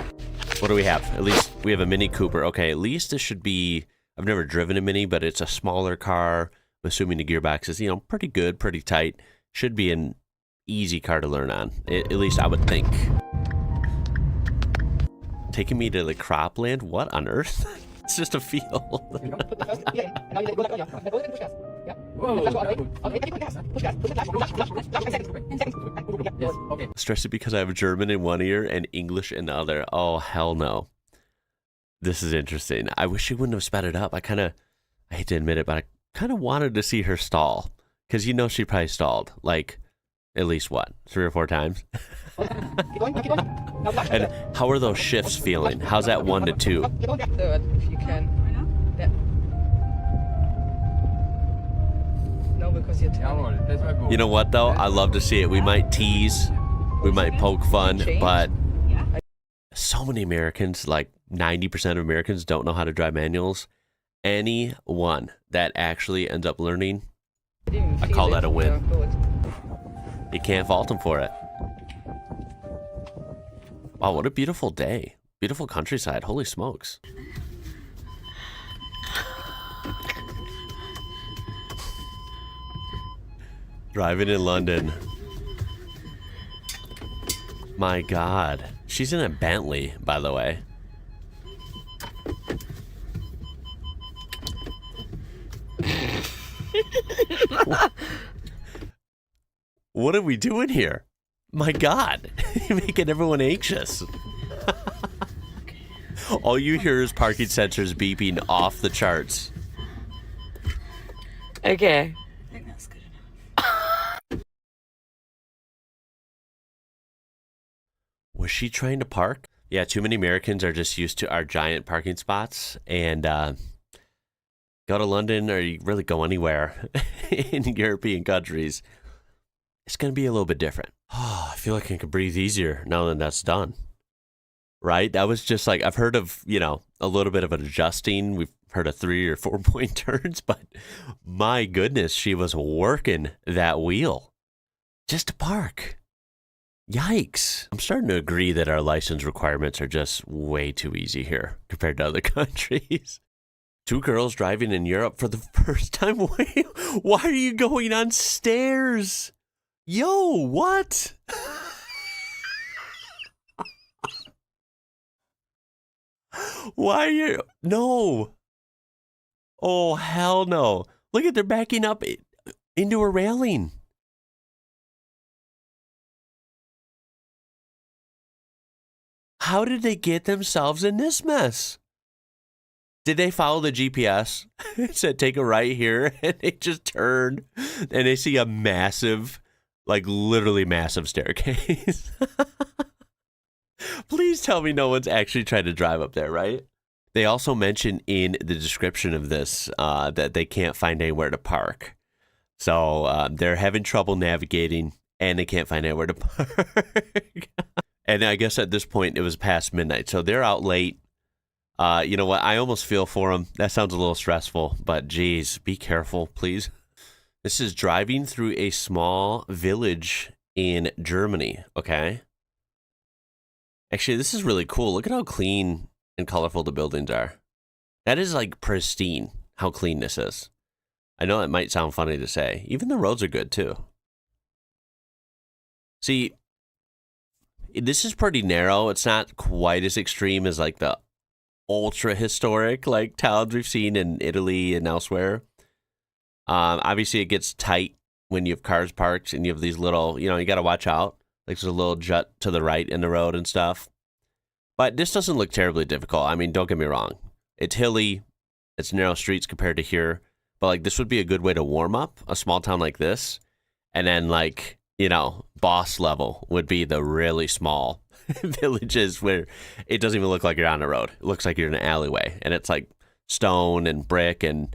What do we have? At least we have a Mini Cooper. Okay, at least this should be... I've never driven a Mini, but it's a smaller car. I'm assuming the gearbox is, pretty good, pretty tight. Should be an easy car to learn on. At least I would think. Taking me to the cropland? What on earth? It's just a field. Stressed because I have German in one ear and English in the other. Oh, hell no. This is interesting. I wish she wouldn't have sped it up. I hate to admit it, but I kind of wanted to see her stall. Because she probably stalled. Like, at least what? 3 or 4 times? And how are those shifts feeling? How's that 1 to 2? Do it if you can. Yeah. No, because you're turning. You know what, though? I love to see it. We might tease. We might poke fun. But so many Americans, like 90% of Americans, don't know how to drive manuals. Anyone that actually ends up learning, I call that a win. You can't fault them for it. Wow, what a beautiful day. Beautiful countryside. Holy smokes. Driving in London. My God. She's in a Bentley, by the way. What are we doing here? My God. You're making everyone anxious. All you hear is parking sensors beeping off the charts. Okay. I think that's good enough. Was she trying to park? Yeah, too many Americans are just used to our giant parking spots, and go to London or you really go anywhere in European countries, it's going to be a little bit different. Oh, I feel like I can breathe easier now that that's done. Right? That was just like, I've heard of, you know, a little bit of an adjusting. We've heard of 3 or 4 point turns, but my goodness, she was working that wheel just to park. Yikes. I'm starting to agree that our license requirements are just way too easy here compared to other countries. 2 girls driving in Europe for the first time. Why are you going on stairs? Yo, what? Why are you? No. Oh, hell no. Look at, they're backing up into a railing. How did they get themselves in this mess? Did they follow the GPS? It said take a right here, and they just turned, and they see a massive, like literally massive staircase. Please tell me no one's actually trying to drive up there, right? They also mention in the description of this that they can't find anywhere to park. So they're having trouble navigating, and they can't find anywhere to park. And I guess at this point, it was past midnight, so they're out late. You know what? I almost feel for them. That sounds a little stressful, but geez, be careful, please. This is driving through a small village in Germany, okay? Actually, this is really cool. Look at how clean and colorful the buildings are. That is like pristine, how clean this is. I know that might sound funny to say. Even the roads are good too. See, this is pretty narrow. It's not quite as extreme as like the ultra historic like towns we've seen in Italy and elsewhere. Obviously, it gets tight when you have cars parked and you have these little, you know, you got to watch out. Like there's a little jut to the right in the road and stuff. But this doesn't look terribly difficult. I mean, don't get me wrong. It's hilly. It's narrow streets compared to here. But like this would be a good way to warm up a small town like this. And then like, you know, boss level would be the really small villages where it doesn't even look like you're on the road. It looks like you're in an alleyway. And it's like stone and brick and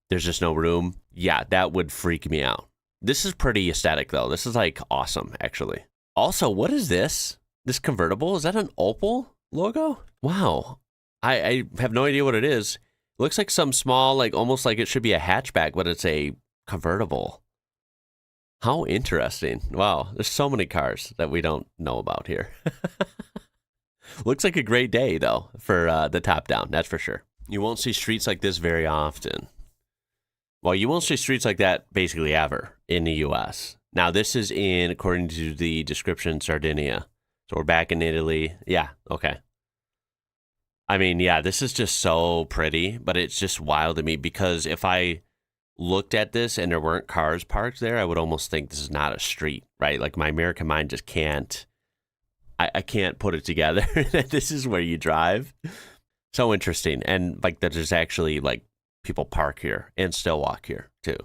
there's just no room. Yeah, that would freak me out. This is pretty aesthetic though. This is like awesome, actually. Also, what is this? This convertible? Is that an Opel logo? Wow. I have no idea what it is. It looks like some small, like almost like it should be a hatchback, but it's a convertible. How interesting. Wow. There's so many cars that we don't know about here. Looks like a great day though for the top down. That's for sure. You won't see streets like this very often. Well, you won't see streets like that basically ever in the U.S. Now, this is in, according to the description, Sardinia. So we're back in Italy. Yeah, okay. I mean, yeah, this is just so pretty, but it's just wild to me because if I looked at this and there weren't cars parked there, I would almost think this is not a street, right? Like my American mind just can't, I can't put it together that this is where you drive. So interesting. And like that there's actually like people park here and still walk here too.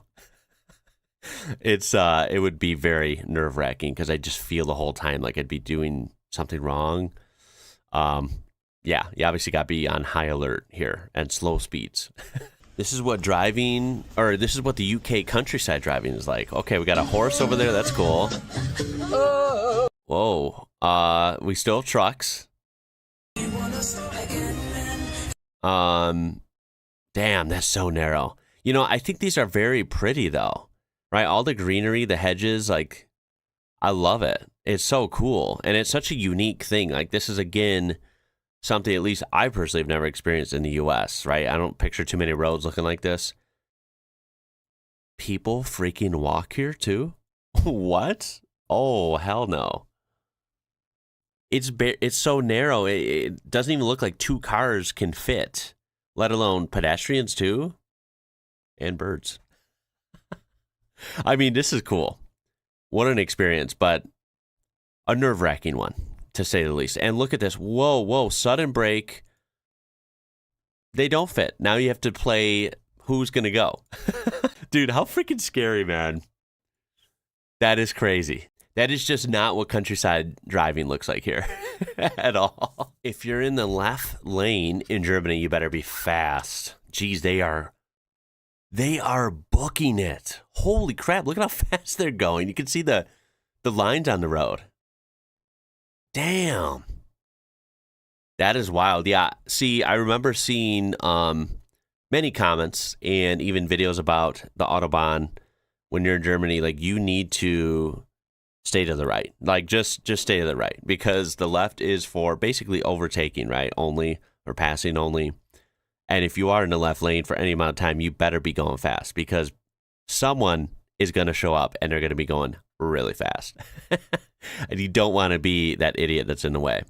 It would be very nerve-wracking because I just feel the whole time like I'd be doing something wrong. Yeah, you obviously got to be on high alert here and slow speeds. This is what driving, or this is what the UK countryside driving is like. Okay, we got a horse over there. That's cool. Whoa. We still have trucks. Damn, that's so narrow. You know, I think these are very pretty though, right? All the greenery, the hedges, like I love it. It's so cool. And it's such a unique thing. Like, this is, again, something at least I personally have never experienced in the U.S., right? I don't picture too many roads looking like this. People freaking walk here, too? What? Oh, hell no. It's so narrow. It doesn't even look like 2 cars can fit, let alone pedestrians, too, and birds. I mean, this is cool. What an experience, but a nerve-wracking one, to say the least. And look at this. Whoa, whoa, sudden brake. They don't fit. Now you have to play who's going to go. Dude, how freaking scary, man. That is crazy. That is just not what countryside driving looks like here at all. If you're in the left lane in Germany, you better be fast. Geez, they are booking it. Holy crap, look at how fast they're going. You can see the lines on the road. Damn. That is wild. Yeah, see, I remember seeing many comments and even videos about the Autobahn when you're in Germany. Like, you need to stay to the right. Like, just stay to the right, because the left is for basically overtaking, right? Only, or passing only. And if you are in the left lane for any amount of time, you better be going fast, because someone is going to show up and they're going to be going really fast. And you don't want to be that idiot that's in the way.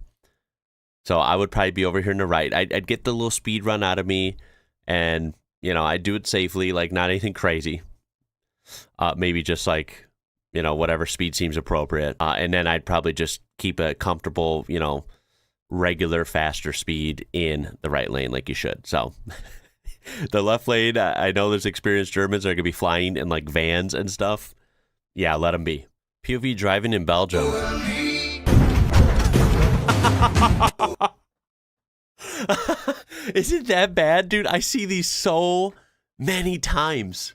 So I would probably be over here in the right. I'd get the little speed run out of me, and, you know, I'd do it safely, like not anything crazy. Maybe just like, you know, whatever speed seems appropriate. And then I'd probably just keep a comfortable, you know, regular faster speed in the right lane like you should. So the left lane, I know there's experienced Germans that are going to be flying in like vans and stuff. Yeah, let them be. POV driving in Belgium. Isn't that bad, dude? I see these so many times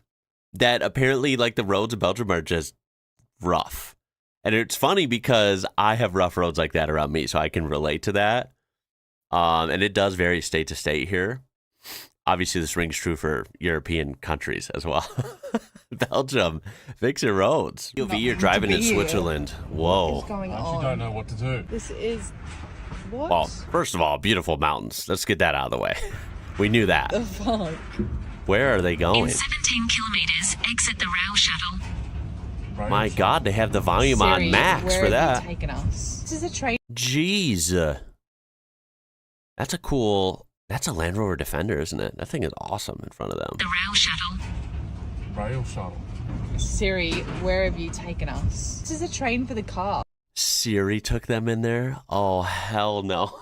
that apparently like the roads in Belgium are just rough. And it's funny because I have rough roads like that around me, so I can relate to that. And it does vary state to state here. Obviously, this rings true for European countries as well. Belgium, fix your roads. POV, you're driving in Switzerland. Whoa. What's going on? I actually don't know what to do. This is... what? Well, first of all, beautiful mountains. Let's get that out of the way. We knew that. The fuck? Where are they going? In 17 kilometers, exit the rail shuttle. My God, they have the volume on max for that. Where have you taken us? This is a train. Jeez. That's a cool... That's a Land Rover Defender, isn't it? That thing is awesome in front of them. The rail shuttle. Rail shuttle. Siri, where have you taken us? This is a train for the car. Siri took them in there? Oh, hell no.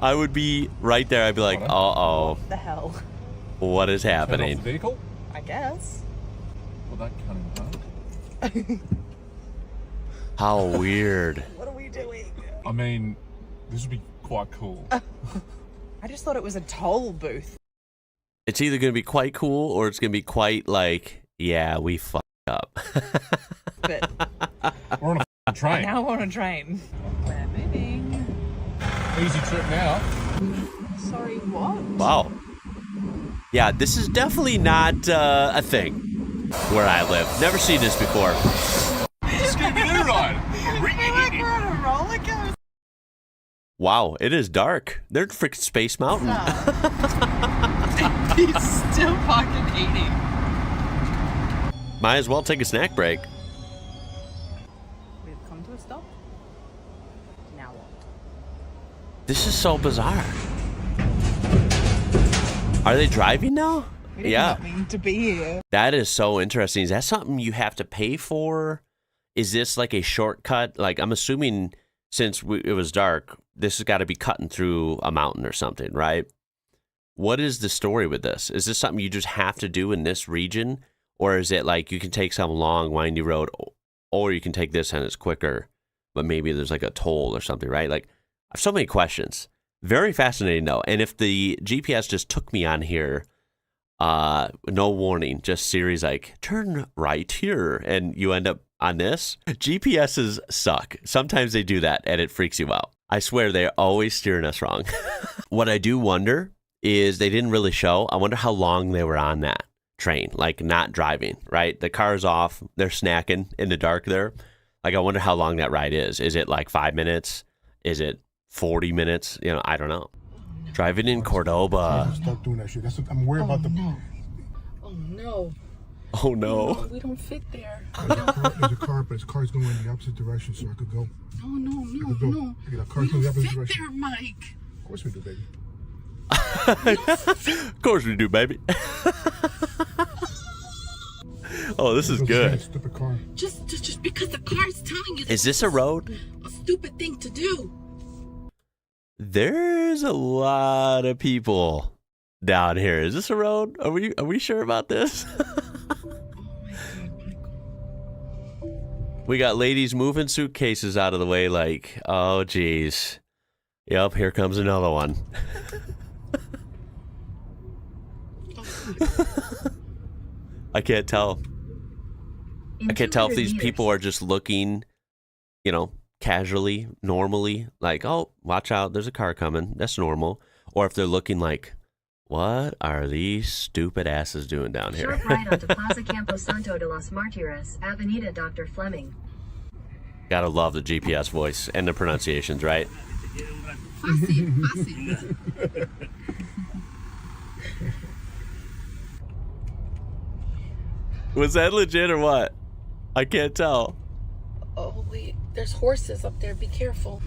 I would be right there. I'd be like, uh-oh. What the hell? What is happening? Turn off the vehicle? I guess. Well, that can't How weird. What are we doing? I mean, this would be quite cool. I just thought it was a toll booth. It's either going to be quite cool or it's going to be quite like, yeah, we fucked up. But we're on a train. Now we're on a train. We're moving. Easy trip now. Sorry, what? Wow. Yeah, this is definitely not a thing where I live. Never seen this before. Scooby-Doo ride. I feel like we're on a roller coaster. Wow, it is dark. They're in freaking Space Mountain. He's still fucking eating. Might as well take a snack break. We've come to a stop. Now what? This is so bizarre. Are they driving now? We did Yeah. not mean to be here. That is so interesting. Is that something you have to pay for? Is this like a shortcut? Like, I'm assuming since it was dark, this has got to be cutting through a mountain or something, right? What is the story with this? Is this something you just have to do in this region? Or is it like you can take some long, windy road, or you can take this and it's quicker, but maybe there's like a toll or something, right? Like, I have so many questions. Very fascinating, though. And if the GPS just took me on here, no warning, just Siri's like, turn right here, and you end up on this. GPSs suck. Sometimes they do that, and it freaks you out. I swear they're always steering us wrong. What I do wonder is they didn't really show. I wonder how long they were on that train, like not driving, right? The car's off. They're snacking in the dark there. Like, I wonder how long that ride is. Is it like 5 minutes? Is it 40 minutes? You know, I don't know. Driving in Cordoba. Stop doing that shit. I'm worried about the. No. Oh no. Oh no. No, we don't fit there. There's a car, but his car's going in the opposite direction, so I could go. No. Look at that car We going the don't opposite fit direction. there, Mike. Of course we do, baby. Of course we do, baby. Oh, this is good. Stupid car. Just because the car is telling you. Is this a road? A stupid thing to do. There's a lot of people down here. Is this a road? Are we sure about this? We got ladies moving suitcases out of the way like, oh geez. Yep, here comes another one. I can't tell. I can't tell if these people are just looking, you know, casually, normally, like, oh, watch out, there's a car coming. That's normal. Or if they're looking like, what are these stupid asses doing down here? Short ride onto Plaza Campo Santo de los Martires, Avenida Dr. Fleming. Gotta love the GPS voice and the pronunciations, right? Was that legit or what? I can't tell. Oh wait, there's horses up there. Be careful.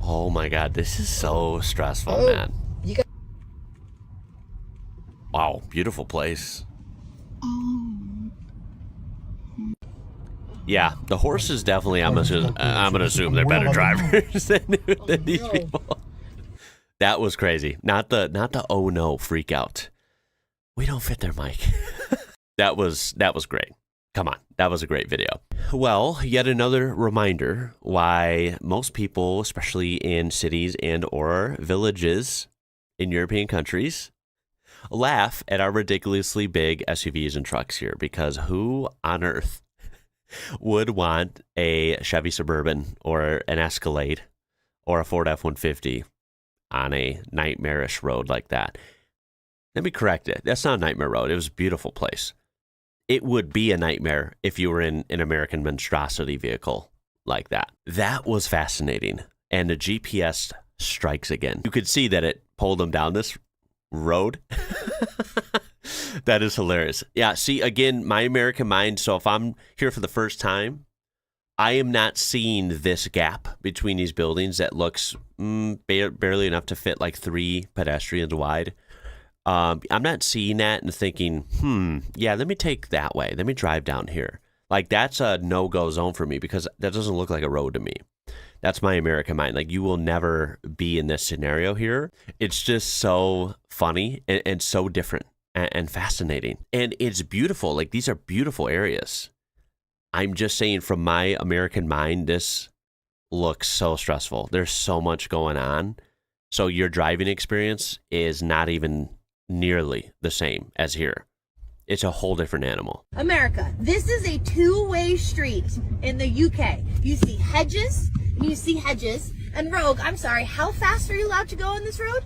Oh my god, this is so stressful, Oh, man. you got. Wow, beautiful place. Yeah, the horses definitely. I'm gonna assume they're better drivers than these people. That was crazy. Not the oh no freak out. We don't fit there, Mike. That was great. Come on, that was a great video. Well, yet another reminder why most people, especially in cities and or villages in European countries, laugh at our ridiculously big SUVs and trucks here, because who on earth would want a Chevy Suburban or an Escalade or a Ford F-150 on a nightmarish road like that? Let me correct it. That's not a nightmare road. It was a beautiful place. It would be a nightmare if you were in an American monstrosity vehicle like that. That was fascinating. And the GPS strikes again. You could see that it pulled them down this road. That is hilarious. Yeah, see, again, my American mind. So if I'm here for the first time, I am not seeing this gap between these buildings that looks barely enough to fit like 3 pedestrians wide. I'm not seeing that and thinking, yeah, let me take that way. Let me drive down here. Like, that's a no-go zone for me, because that doesn't look like a road to me. That's my American mind. Like, you will never be in this scenario here. It's just so funny and so different and fascinating. And it's beautiful. Like, these are beautiful areas. I'm just saying, from my American mind, this looks so stressful. There's so much going on. So your driving experience is not even nearly the same as here. It's a whole different animal. America, this is a two-way street in the UK. You see hedges, and you see hedges. And Rogue, I'm sorry, how fast are you allowed to go on this road?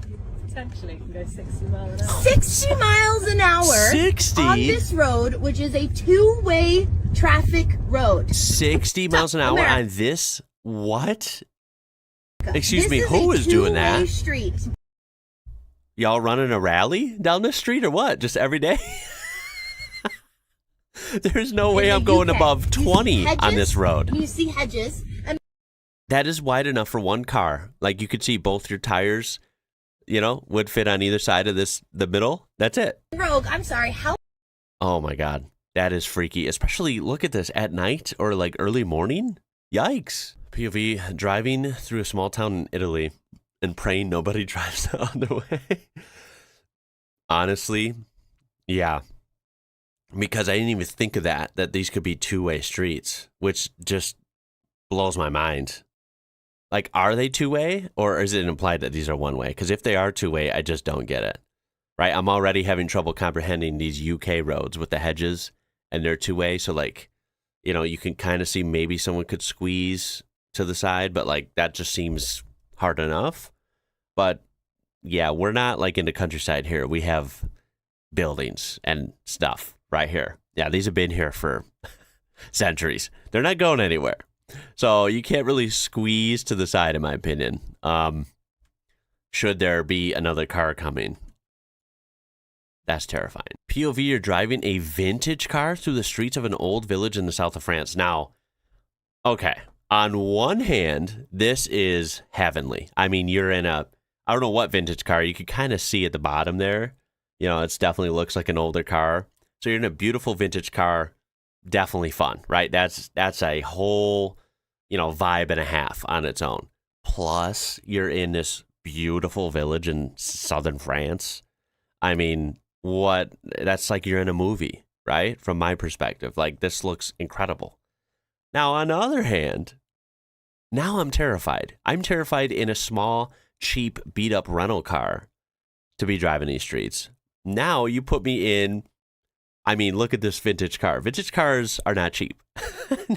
Potentially can go 60 miles an hour. 60 miles an hour 60? on this road, which is a two-way traffic road. 60 miles an hour America. on this? What? Excuse This me, is who a is doing that? two-way street. Y'all running a rally down this street or what? Just every day? There's no way I'm going above 20 on this road. You see hedges. And That is wide enough for one car. Like, you could see both your tires, you know, would fit on either side of the middle. That's it. Rogue, I'm sorry, how? Oh my God. That is freaky. Especially, look at this, at night or like early morning. Yikes. POV, driving through a small town in Italy and praying nobody drives on the way. Honestly, yeah. Because I didn't even think of that these could be two-way streets, which just blows my mind. Like, are they two-way, or is it implied that these are one-way? Because if they are two-way, I just don't get it. Right? I'm already having trouble comprehending these UK roads with the hedges, and they're two-way. So, like, you know, you can kind of see maybe someone could squeeze to the side, but, like, that just seems hard enough. But, yeah, we're not, like, in the countryside here. We have buildings and stuff right here. Yeah, these have been here for centuries. They're not going anywhere. So you can't really squeeze to the side, in my opinion. Should there be another car coming? That's terrifying. POV, you're driving a vintage car through the streets of an old village in the south of France. Now, okay, on one hand, this is heavenly. I mean, you're in a, I don't know what vintage car. You could kind of see at the bottom there. You know, it definitely looks like an older car. So you're in a beautiful vintage car. Definitely fun, right? That's a whole, you know, vibe and a half on its own. Plus, you're in this beautiful village in southern France. I mean, that's like you're in a movie, right? From my perspective, like this looks incredible. Now, on the other hand, now I'm terrified. I'm terrified in a small, cheap, beat up rental car to be driving these streets. Now you put me in, I mean, look at this vintage car. Vintage cars are not cheap.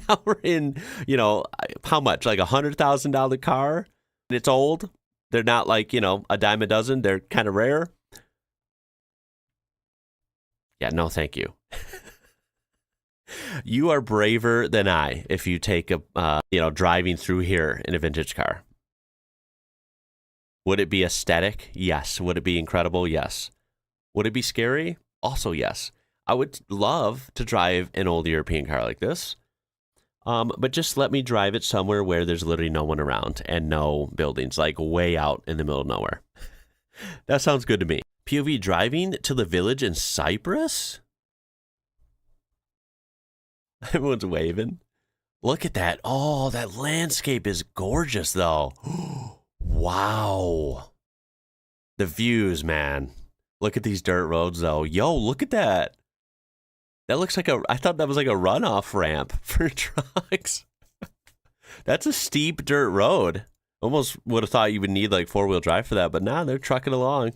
Now we're in, you know, how much? Like $100,000 car? It's old. They're not like, you know, a dime a dozen. They're kind of rare. Yeah, no, thank you. You are braver than I if you take a, you know, driving through here in a vintage car. Would it be aesthetic? Yes. Would it be incredible? Yes. Would it be scary? Also, yes. I would love to drive an old European car like this. But just let me drive it somewhere where there's literally no one around and no buildings, like way out in the middle of nowhere. That sounds good to me. POV, driving to the village in Cyprus? Everyone's waving. Look at that. Oh, that landscape is gorgeous, though. Wow. The views, man. Look at these dirt roads, though. Yo, look at that. That looks like I thought that was like a runoff ramp for trucks. That's a steep dirt road. Almost would have thought you would need like 4-wheel drive for that, but nah, they're trucking along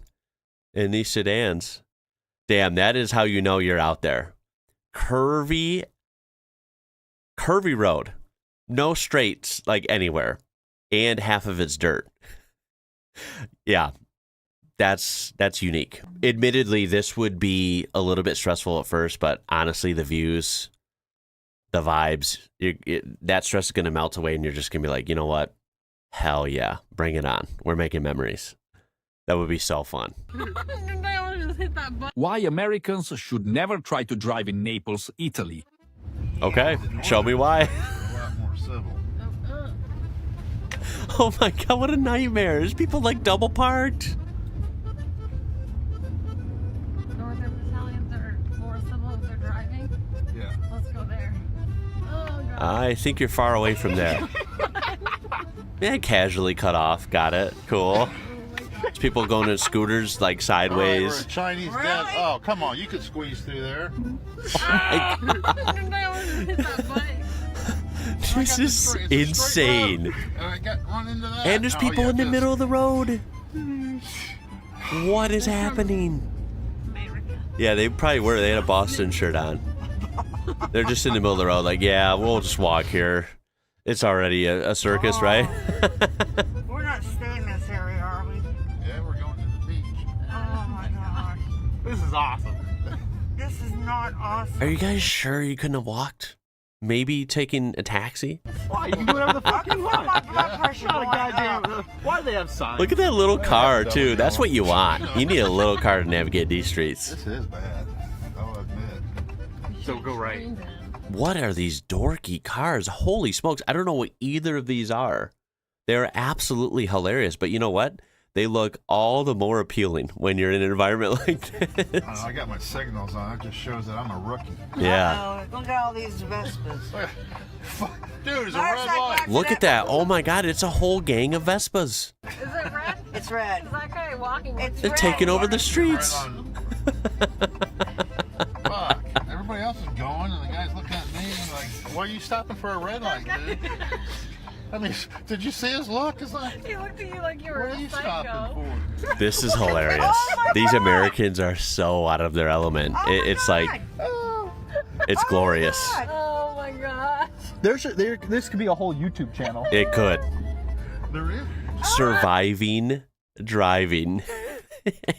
in these sedans. Damn, that is how you know you're out there. Curvy road. No straights like anywhere. And half of it's dirt. Yeah. That's unique. Admittedly, this would be a little bit stressful at first, but honestly, the views, the vibes, that stress is going to melt away and you're just going to be like, you know what? Hell yeah. Bring it on. We're making memories. That would be so fun. Why Americans should never try to drive in Naples, Italy. Okay, show me why. Oh my God, what a nightmare. There's people like double parked. I think you're far away from there. Yeah, casually cut off. Got it. Cool. There's people going in scooters like sideways. We're a Chinese dad. Oh, come on. You could squeeze through there. This is insane. And there's people in the middle of the road. What is happening? Yeah, they probably were. They had a Boston shirt on. They're just in the middle of the road, like, yeah, we'll just walk here. It's already a circus, right? We're not staying in this area, are we? Yeah, we're going to the beach. Oh my gosh. This is awesome. This is not awesome. Are you guys sure you couldn't have walked? Maybe taking a taxi? Why? You can do whatever the fuck you want. My blood pressure Not a going goddamn. up. Why do they have signs? Look at that little car, too. That's what you want. You need a little car to navigate these streets. This is bad. I'll admit. So go right. What are these dorky cars? Holy smokes. I don't know what either of these are. They're absolutely hilarious. But you know what? They look all the more appealing when you're in an environment like this. I got my signals on. That just shows that I'm a rookie. Yeah. Look at all these Vespas. Dude, there's a red light. Look at that. Oh my God. It's a whole gang of Vespas. Is it red? It's red. Is that guy walking? It's They're red. taking over the streets. Fuck. Everybody else is going, and the guy's looking at me like, why are you stopping for a red light, dude? I mean, did you see his look? It's like, He looked at you like you were what are a you psycho. stopping for? This is hilarious. These Americans are so out of their element. It's like, it's glorious. Oh my gosh. This could be a whole YouTube channel. It could. There is. Surviving driving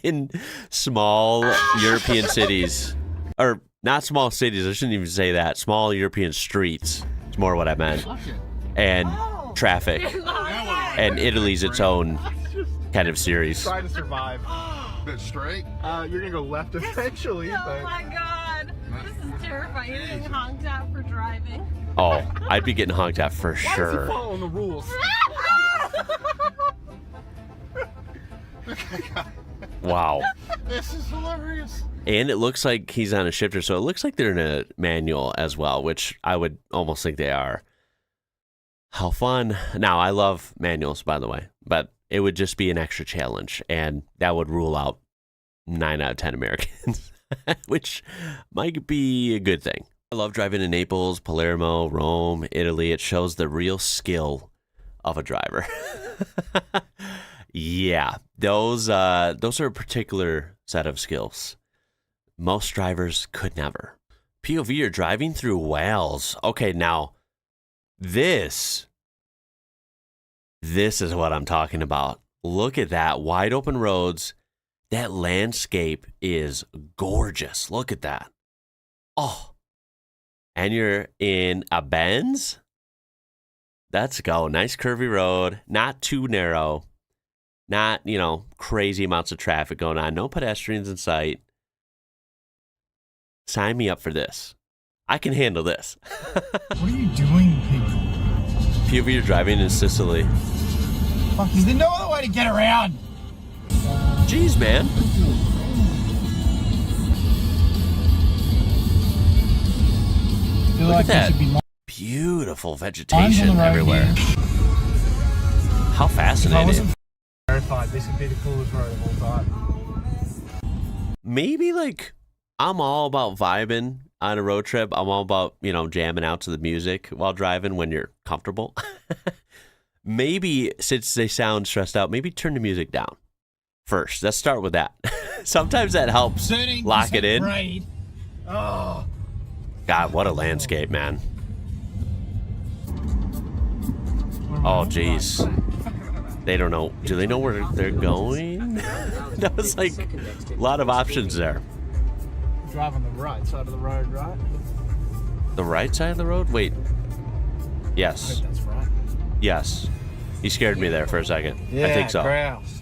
in small European cities. Or Not small cities. I shouldn't even say that. Small European streets. It's more what I meant. And traffic. And Italy's its own kind of series. Try to survive. Bit straight. You're gonna go left eventually. Oh but... my god. This is terrifying. You're getting honked at for driving. Oh, I'd be getting honked at for Why is he sure. following the rules? Wow. This is hilarious. And it looks like he's on a shifter, so it looks like they're in a manual as well, which I would almost think they are. How fun. Now, I love manuals, by the way, but it would just be an extra challenge, and that would rule out 9 out of 10 Americans, which might be a good thing. I love driving in Naples, Palermo, Rome, Italy. It shows the real skill of a driver. Yeah, those are a particular set of skills. Most drivers could never. POV, you're driving through Wales. Okay, now, this is what I'm talking about. Look at that. Wide open roads. That landscape is gorgeous. Look at that. Oh. And you're in a Benz? Let's go. Nice curvy road. Not too narrow. Not, crazy amounts of traffic going on. No pedestrians in sight. Sign me up for this. I can handle this. What are you doing, pig? POV, you're driving in Sicily. Fuck, there's no other way to get around. Jeez, man. Look at that. Beautiful vegetation everywhere. How fascinating. Terrified. This would be the coolest road of all time. Maybe I'm all about vibing on a road trip. I'm all about, jamming out to the music while driving when you're comfortable. Maybe since they sound stressed out, maybe turn the music down first. Let's start with that. Sometimes that helps lock it in. Right. Oh. God, what a landscape, man. Oh, jeez. They don't know. Do they know where they're going? That was a lot of options there. Drive on the right side of the road, right? The right side of the road? Wait. Yes. I think that's right. Yes. You scared me there for a second. Yeah, I think so. Grouse.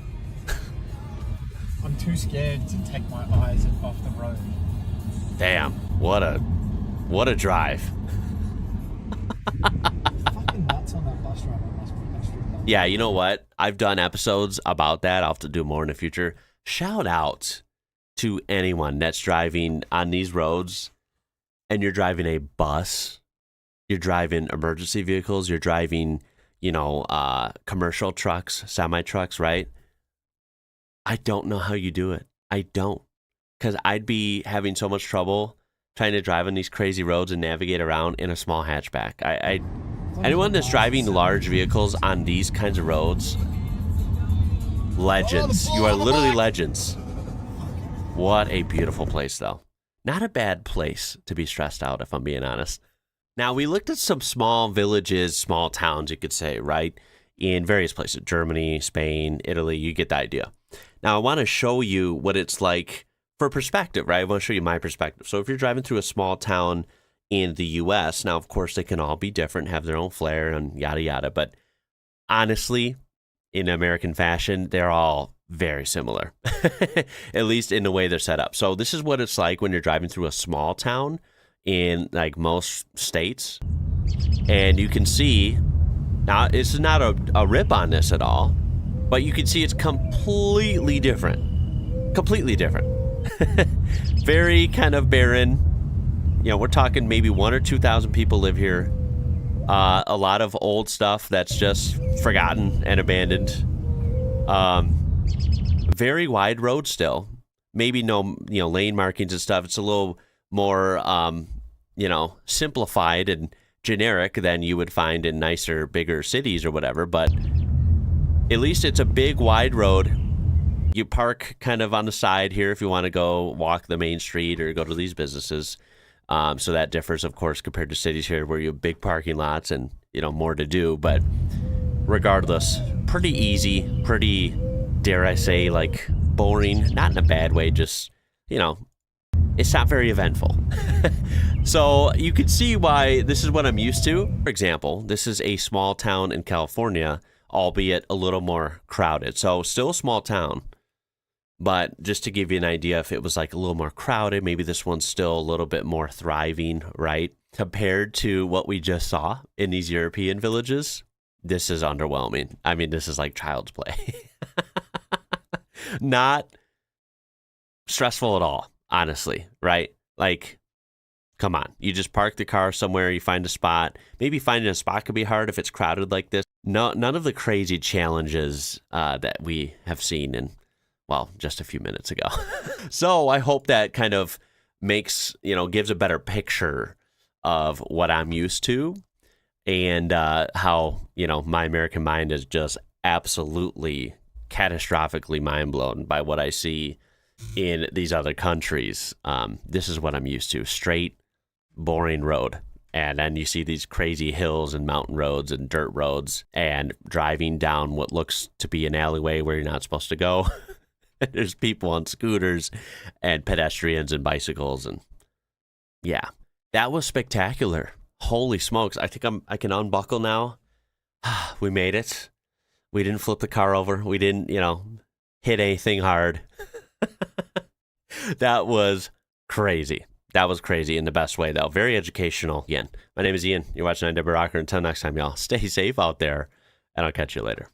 I'm too scared to take my eyes off the road. Damn. What a drive. Fucking nuts on that bus driver. Yeah, you know what? I've done episodes about that. I'll have to do more in the future. Shout out to anyone that's driving on these roads and you're driving a bus, you're driving emergency vehicles, you're driving, commercial trucks, semi-trucks, right? I don't know how you do it. I don't. Because I'd be having so much trouble trying to drive on these crazy roads and navigate around in a small hatchback. Anyone that's driving large vehicles on these kinds of roads, legends. You are literally legends. What a beautiful place, though. Not a bad place to be stressed out, if I'm being honest. Now, we looked at some small villages, small towns, you could say, right? In various places, Germany, Spain, Italy, you get the idea. Now, I want to show you what it's like for perspective, right? I want to show you my perspective. So if you're driving through a small town in the U.S., now, of course, they can all be different, have their own flair and yada, yada. But honestly, in American fashion, they're all very similar, at least in the way they're set up. So this is what it's like when you're driving through a small town in most states. And you can see, now it's not a rip on this at all, but you can see it's completely different. Completely different. Very kind of barren. We're talking maybe 1,000 or 2,000 people live here. A lot of old stuff that's just forgotten and abandoned. Very wide road still. Maybe no, lane markings and stuff. It's a little more, simplified and generic than you would find in nicer, bigger cities or whatever. But at least it's a big, wide road. You park kind of on the side here if you want to go walk the main street or go to these businesses. So that differs, of course, compared to cities here where you have big parking lots and, more to do. But regardless, pretty easy, pretty, dare I say, boring. Not in a bad way, just, It's not very eventful. So you can see why this is what I'm used to. For example, this is a small town in California, albeit a little more crowded. So still a small town. But just to give you an idea, if it was like a little more crowded, maybe this one's still a little bit more thriving, right? Compared to what we just saw in these European villages, this is underwhelming. I mean, this is like child's play. Not stressful at all, honestly, right? Like, come on. You just park the car somewhere, you find a spot. Maybe finding a spot could be hard if it's crowded like this. No, none of the crazy challenges that we have seen in, well, just a few minutes ago. So I hope that kind of makes, gives a better picture of what I'm used to and how, my American mind is just absolutely catastrophically mind blown by what I see in these other countries. This is what I'm used to. Straight, boring road. And then you see these crazy hills and mountain roads and dirt roads and driving down what looks to be an alleyway where you're not supposed to go. There's people on scooters and pedestrians and bicycles. And yeah, that was spectacular. Holy smokes. I think I can unbuckle now. We made it. We didn't flip the car over. We didn't, hit anything hard. That was crazy. That was crazy in the best way, though. Very educational. Again, my name is Ian. You're watching IWrocker. Until next time, y'all, stay safe out there, and I'll catch you later.